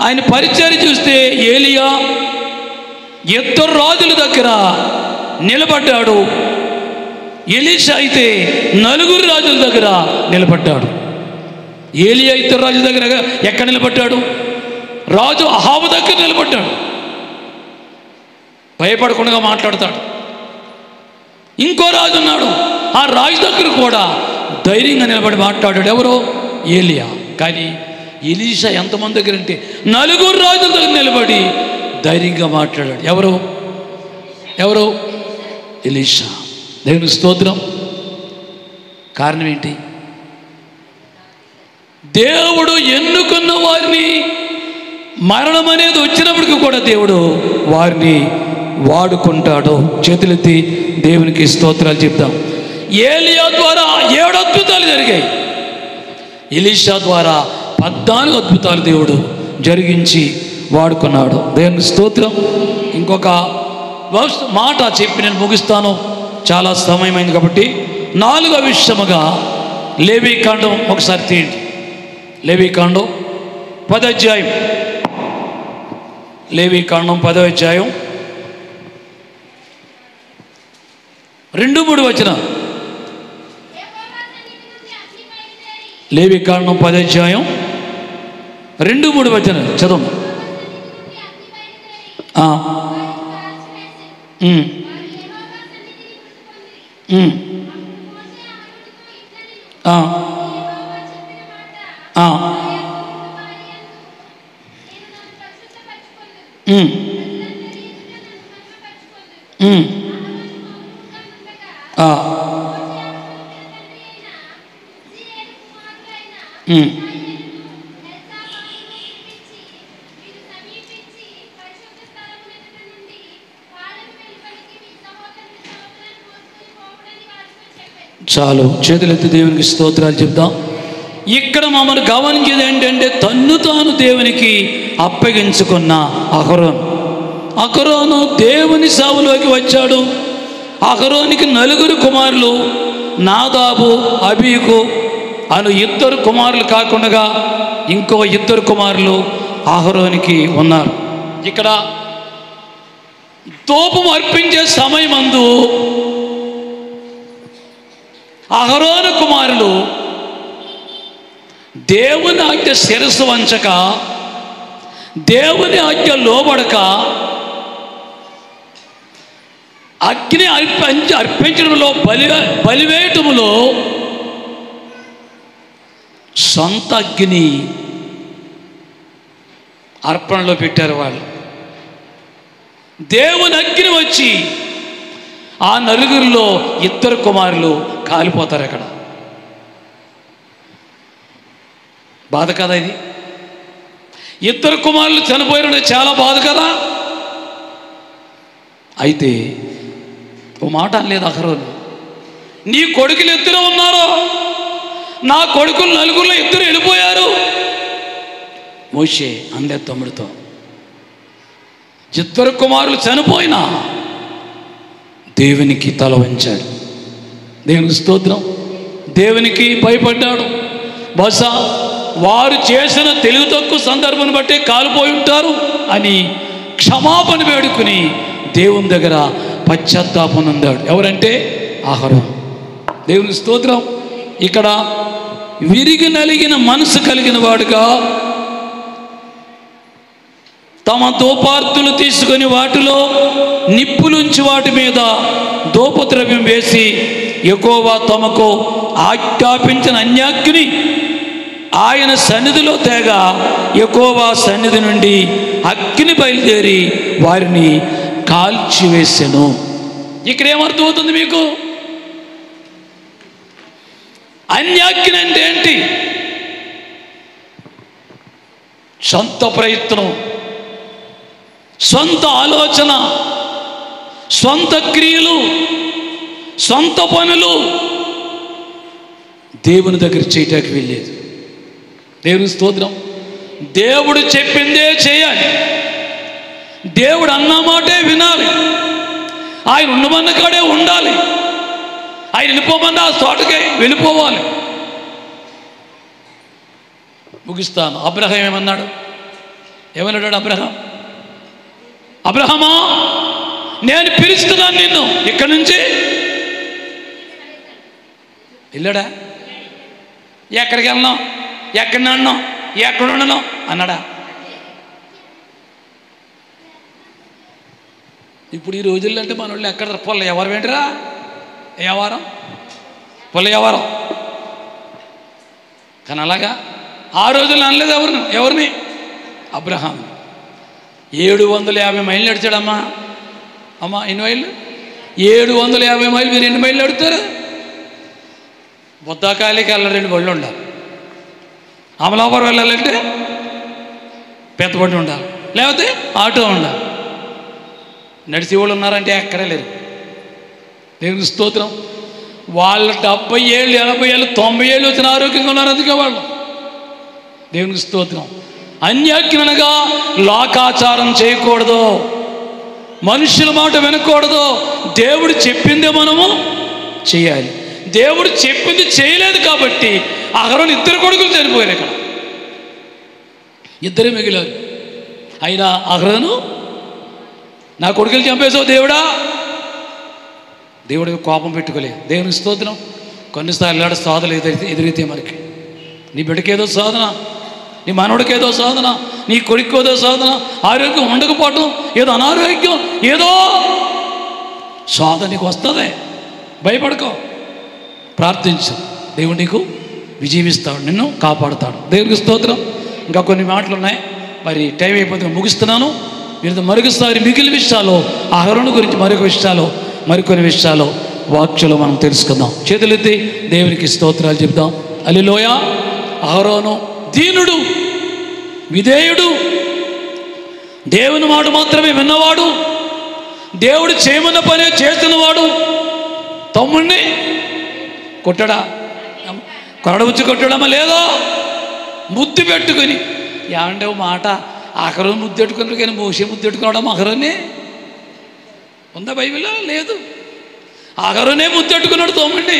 ఆయన పరిచర్య చూస్తే ఏలియా 2 రాజుల దగ్గర నిలబడ్డాడు. ఎలీషా అయితే 4 రాజుల దగ్గర నిలబడ్డాడు. ఏలియా 2 రాజుల దగ్గర ఎక్కడ నిలబడ్డాడు? రాజు అహాబు దగ్గర నిలబడ్డాడు. భయపడకుండా మాట్లాడతాడు. ఇంకో రాజు ఉన్నాడు, ఆ రాజు దగ్గర కూడా ధైర్యంగా నిలబడి మాట్లాడాడు. ఎవరో? ఏలియా. కానీ ఎలీషా ఎంతమంది దగ్గర అంటే 4 రాజుల దగ్గర నిలబడి ధైర్యంగా మాట్లాడాడు. ఎవరు? ఎలీషా. దేవుని స్తోత్రం. కారణం ఏంటి? దేవుడు ఎన్నుకున్న వారిని మరణం అనేది వచ్చినప్పటికీ కూడా దేవుడు వారిని వాడుకుంటాడు. చేతులెత్తి దేవునికి స్తోత్రాలు చెప్తాం. ఏలియా ద్వారా 7 అద్భుతాలు జరిగాయి. ఎలీషా ద్వారా 14 అద్భుతాలు దేవుడు జరిగించి వాడుకున్నాడు. దేవునికి స్తోత్రం. ఇంకొక మాట చెప్పి నేను ముగిస్తాను, చాలా సమయమైంది కాబట్టి. 4వ విషయముగా లేవీకాండం ఒకసారి తీయండి. లేవీకాండం 10వ అధ్యాయం. లేవీకాండం 10వ అధ్యాయం 2-3 వచనం. లేవీకాండం 10వ అధ్యాయం 2-3 వచనం చదువు. చాలు. చేతులెత్తి దేవునికి స్తోత్రాలు చెప్తాం. ఇక్కడ మమ్మల్ని గమనించేది ఏంటంటే తన్ను తాను దేవునికి అప్పగించుకున్న అహరోను దేవుని సేవలోకి వచ్చాడు. అహరోనికి 4 కుమారులు, నాదాబు, అబీకు అను 2 కుమారులు కాకుండా ఇంకో 2 కుమారులు అహరోనికి ఉన్నారు. ఇక్కడ ధూపం అర్పించే సమయమందు అహరోను కుమారులు దేవుని ఆజ్ఞ శిరస్సు వంచక, దేవుని ఆజ్ఞ లోబడక, అగ్ని అర్పించడంలో బలివేయటంలో సొంత అగ్ని అర్పణలో పెట్టారు. వాళ్ళు దేవుని అగ్ని వచ్చి ఆ 4 2 కుమారులు కాలిపోతారు. అక్కడ బాధ కదా ఇది? 2 కుమారులు చనిపోయారు, చాలా బాధ కదా. అయితే ఓ మాట అనలేదు అహరోను, నీ కొడుకులు 2 ఉన్నారు, నా కొడుకులు 4 2 వెళ్ళిపోయారు. మోషే అనలే తమ్ముడితో. 2 కుమారులు చనిపోయినా దేవునికి తల వంచాడు. దేవునికి స్తోత్రం. దేవునికి భయపడ్డాడు. బహుశా వారు చేసిన తెలివి తక్కువ సందర్భాన్ని బట్టి కాలిపోయి ఉంటారు అని క్షమాపణ వేడుకుని దేవుని దగ్గర పశ్చాత్తాపం పొందాడు. ఎవరంటే అహరోను. దేవునికి స్తోత్రం. ఇక్కడ విరిగి నలిగిన మనసు కలిగిన వాడుగా తమ ధూపార్తులు తీసుకొని వాటిలో నిప్పులుంచి వాటి మీద ధూపద్రవ్యం వేసి యెహోవా తమకు ఆజ్ఞాపించిన అన్యాగ్ని ఆయన సన్నిధిలో తేగా యెహోవా సన్నిధి నుండి అగ్ని బయలుదేరి వారిని కాల్చివేసెను. ఇక్కడ ఏమర్థమవుతుంది మీకు? అన్యాగ్ని అంటే ఏంటి? సొంత ప్రయత్నం, సొంత ఆలోచన, సొంత క్రియలు, సొంత పనులు దేవుని దగ్గర చేయటానికి వెళ్ళేది. దేవుని స్తోత్రం. దేవుడు చెప్పిందే చేయాలి, దేవుడు అన్న మాటే వినాలి, ఆయన ఉండమన్న కాడే ఉండాలి, ఆయన వెళ్ళిపోమన్న ఆ తోటకే వెళ్ళిపోవాలి. ముగిస్తాను. అబ్రహాం ఏమన్నాడు? ఏమన్నాడు అబ్రహాం? అబ్రహామా, నేను పిలుస్తున్నాను నిన్ను ఇక్కడి నుంచి. వెళ్ళాడా? ఎక్కడికి వెళ్ళినాం, ఎక్కడిని అన్నాం, ఎక్కడ ఉండను అన్నాడా? ఇప్పుడు ఈ రోజుల్లో అంటే మన వాళ్ళు ఎక్కడ పొల్ల ఎవరు ఏంటిరా? వ్యవహారం, పొల్ల వ్యవహారం. కానీ అలాగా ఆ రోజుల్లో అనలేదు ఎవరిని? అబ్రహాం 750 మైళ్ళు నడిచాడమ్మా. అమ్మా ఎన్ని మైళ్ళు? 750 మైళ్ళు. మీరు ఎన్ని మైళ్ళు నడుపుతారు? బుద్ధాకాయలకి వెళ్ళాలి, 2 బళ్ళు ఉండాలి. అమలాపురం వెళ్ళాలంటే పెద్ద బండి ఉండాలి, లేకపోతే ఆటో ఉండాలి. నడిచి వాళ్ళు ఉన్నారంటే ఎక్కడే లేరు. దేవుని స్తోత్రం. వాళ్ళ 70 ఏళ్ళు, 80 ఏళ్ళు, 90 ఏళ్ళు వచ్చిన ఆరోగ్యంగా ఉన్నారు. అందుకే వాళ్ళు. దేవునికి స్తోత్రం. అన్యాజ్ఞనగా లోకాచారం చేయకూడదు, మనుషుల మాట వినకూడదు. దేవుడు చెప్పిందే మనము చేయాలి. దేవుడు చెప్పింది చేయలేదు కాబట్టి అహరోను 2 కొడుకులు చనిపోయారు. ఇక్కడ 2 మిగిలారు. అయినా అహరోను, నా కొడుకులు చంపేసావు దేవుడా, దేవుడికి కోపం పెట్టుకోలేదు. దేవునికి స్తోత్రం. కొన్నిసార్లు సాధలు ఎదురైతే మనకి, నీ బిడ్డకేదో సాధన, నీ మనవడికేదో సాధన, నీ కొడుకేదో సాధన, ఆరోగ్యం ఉండకపోవటం, ఏదో అనారోగ్యం, ఏదో సాధన నీకు వస్తుంది. భయపడుకో, ప్రార్థించు, దేవుడు నీకు విజయమిస్తాడు, నిన్ను కాపాడుతాడు. దేవునికి స్తోత్రం. ఇంకా కొన్ని మాటలు ఉన్నాయి, మరి టైం అయిపోతే ముగిస్తున్నాను. మీరు మరొకసారి మిగిలిన విషయాలు, అహరోను గురించి మరొక విషయాలు, మరికొన్ని విషయాలు వాక్యలో మనం తెలుసుకుందాం. చేతులెత్తి దేవునికి స్తోత్రాలు చెప్దాం. హల్లెలూయా. అహరోను దీనుడు, విధేయుడు, దేవుని మాట మాత్రమే విన్నవాడు, దేవుడు చేయమన్న పనే చేస్తున్నవాడు. తమ్ముడిని కొట్టడా? కొరడబుచ్చి కొట్టడమా? లేదో ముద్దు పెట్టుకుని. ఏమంటే మాట, అహరోను ముద్దు పెట్టుకున్నారు కానీ మోషే ముద్దు పెట్టుకోవడం అహరోనే ఉందా బైబిల్లో? లేదు. అహరోనే ముద్దు పెట్టుకున్నాడు తమ్ముడిని.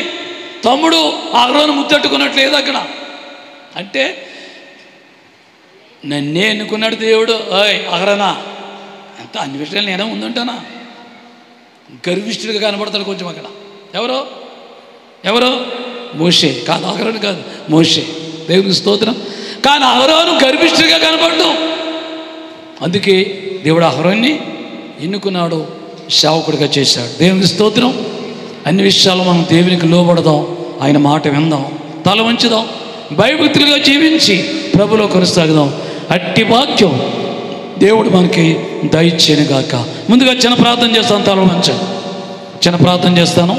తమ్ముడు అహరోను ముద్దు పెట్టుకున్నట్టు లేదు అక్కడ. అంటే నన్నే ఎన్నుకున్నాడు దేవుడు. ఓయ్ అహరోనా, ఎంత అన్ని విషయాలు నేనే ముందుంటానా? గర్విష్ఠుడిగా కనబడతాడు కొంచెం అక్కడ. ఎవరో మోషే కాదు, అహరోను కాదు, మోషే. దేవునికి స్తోత్రం. కానీ అహరోను గర్విష్ఠుడిగా కనబడ్డం. అందుకే దేవుడు అహరోన్ని ఎన్నుకున్నాడు, సేవకుడిగా చేశాడు. దేవునికి స్తోత్రం. అన్ని విషయాలు మనం దేవునికి లోబడదాం, ఆయన మాట విందాం, తల వంచుదాం, భయభక్తులుగా జీవించి ప్రభులో కొనసాగుదాం. అట్టి వాక్యం దేవుడు మనకి దయచేయనుగాక. ముందుగా చిన్న ప్రార్థన చేస్తాను. తల వంచండి. చిన్న ప్రార్థన చేస్తాను.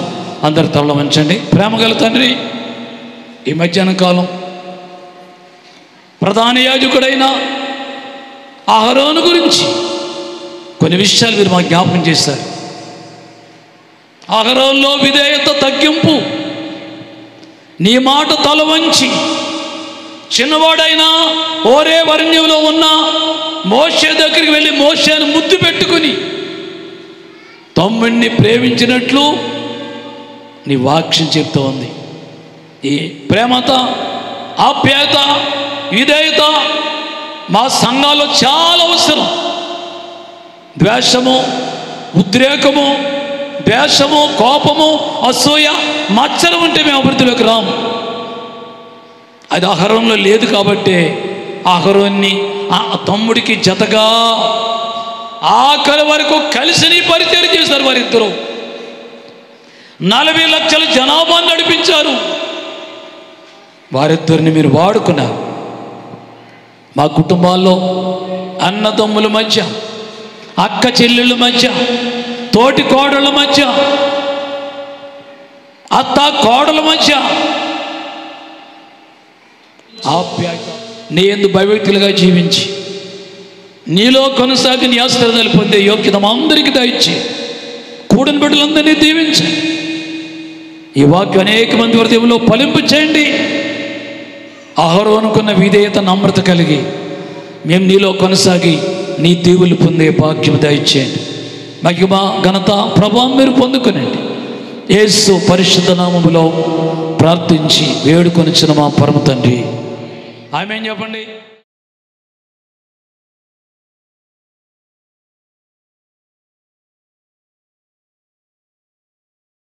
అందరు తల వంచండి. ప్రేమగల తండ్రి, ఈ మధ్యాహ్న కాలం ప్రధాన యాజకుడైన అహరోను గురించి కొన్ని విషయాలు మీరు మాకు జ్ఞాపకం చేశారు. అహరోనులో విధేయత, తగ్గింపు, నీ మాట తల వంచి చిన్నవాడైనా ఓరే వర్ణ్యంలో ఉన్న మోషే దగ్గరికి వెళ్ళి మోషేను ముద్దు పెట్టుకుని తమ్ముడిని ప్రేమించినట్లు నీ వాక్యం చెప్తూ ఉంది. ఈ ప్రేమత, ఆప్యాయత, విధేయత మా సంఘాల్లో చాలా అవసరం. ద్వేషము, ఉద్రేకము, ద్వేషము, కోపము, అసూయ, మచ్చరం ఉంటే మేము అభివృద్ధిలోకి రాము. అది అహరోనులో లేదు కాబట్టి అహరోన్ని ఆ తమ్ముడికి జతగా ఆఖరి వరకు కలిసి పరిచయం చేశారు. వారిద్దరూ 40 లక్షల జనాభాను నడిపించారు. వారిద్దరిని మీరు వాడుకున్నారు. మా కుటుంబాల్లో అన్నదమ్ముల మధ్య, అక్క చెల్లెళ్ళ మధ్య, తోటి కోడళ్ళ మధ్య, అత్త కోడల మధ్య ఆప్యాయత, నీ యందు భయభక్తులుగా జీవించి నీలో కొనసాగి నీ ఆశీర్వాదాలు పొందే యోగ్యత మా అందరికీ దయచి కూడిన బిడ్డలందరినీ దీవించి ఈ వాక్యం అనేక మంది హృదయంలో ఫలింపు చేయండి. అహరోనుకున్న విధేయత, నమ్రత కలిగి మేము నీలో కొనసాగి నీ దీవులు పొందే భాగ్యం దయచేయండి. మహిమ ఘనత ప్రభావం మీరు పొందుకునండి. యేసు పరిశుద్ధ నామములో ప్రార్థించి వేడుకొనిచ్చిన మా పరమ తండ్రి, ఆమేన్ చెప్పండి.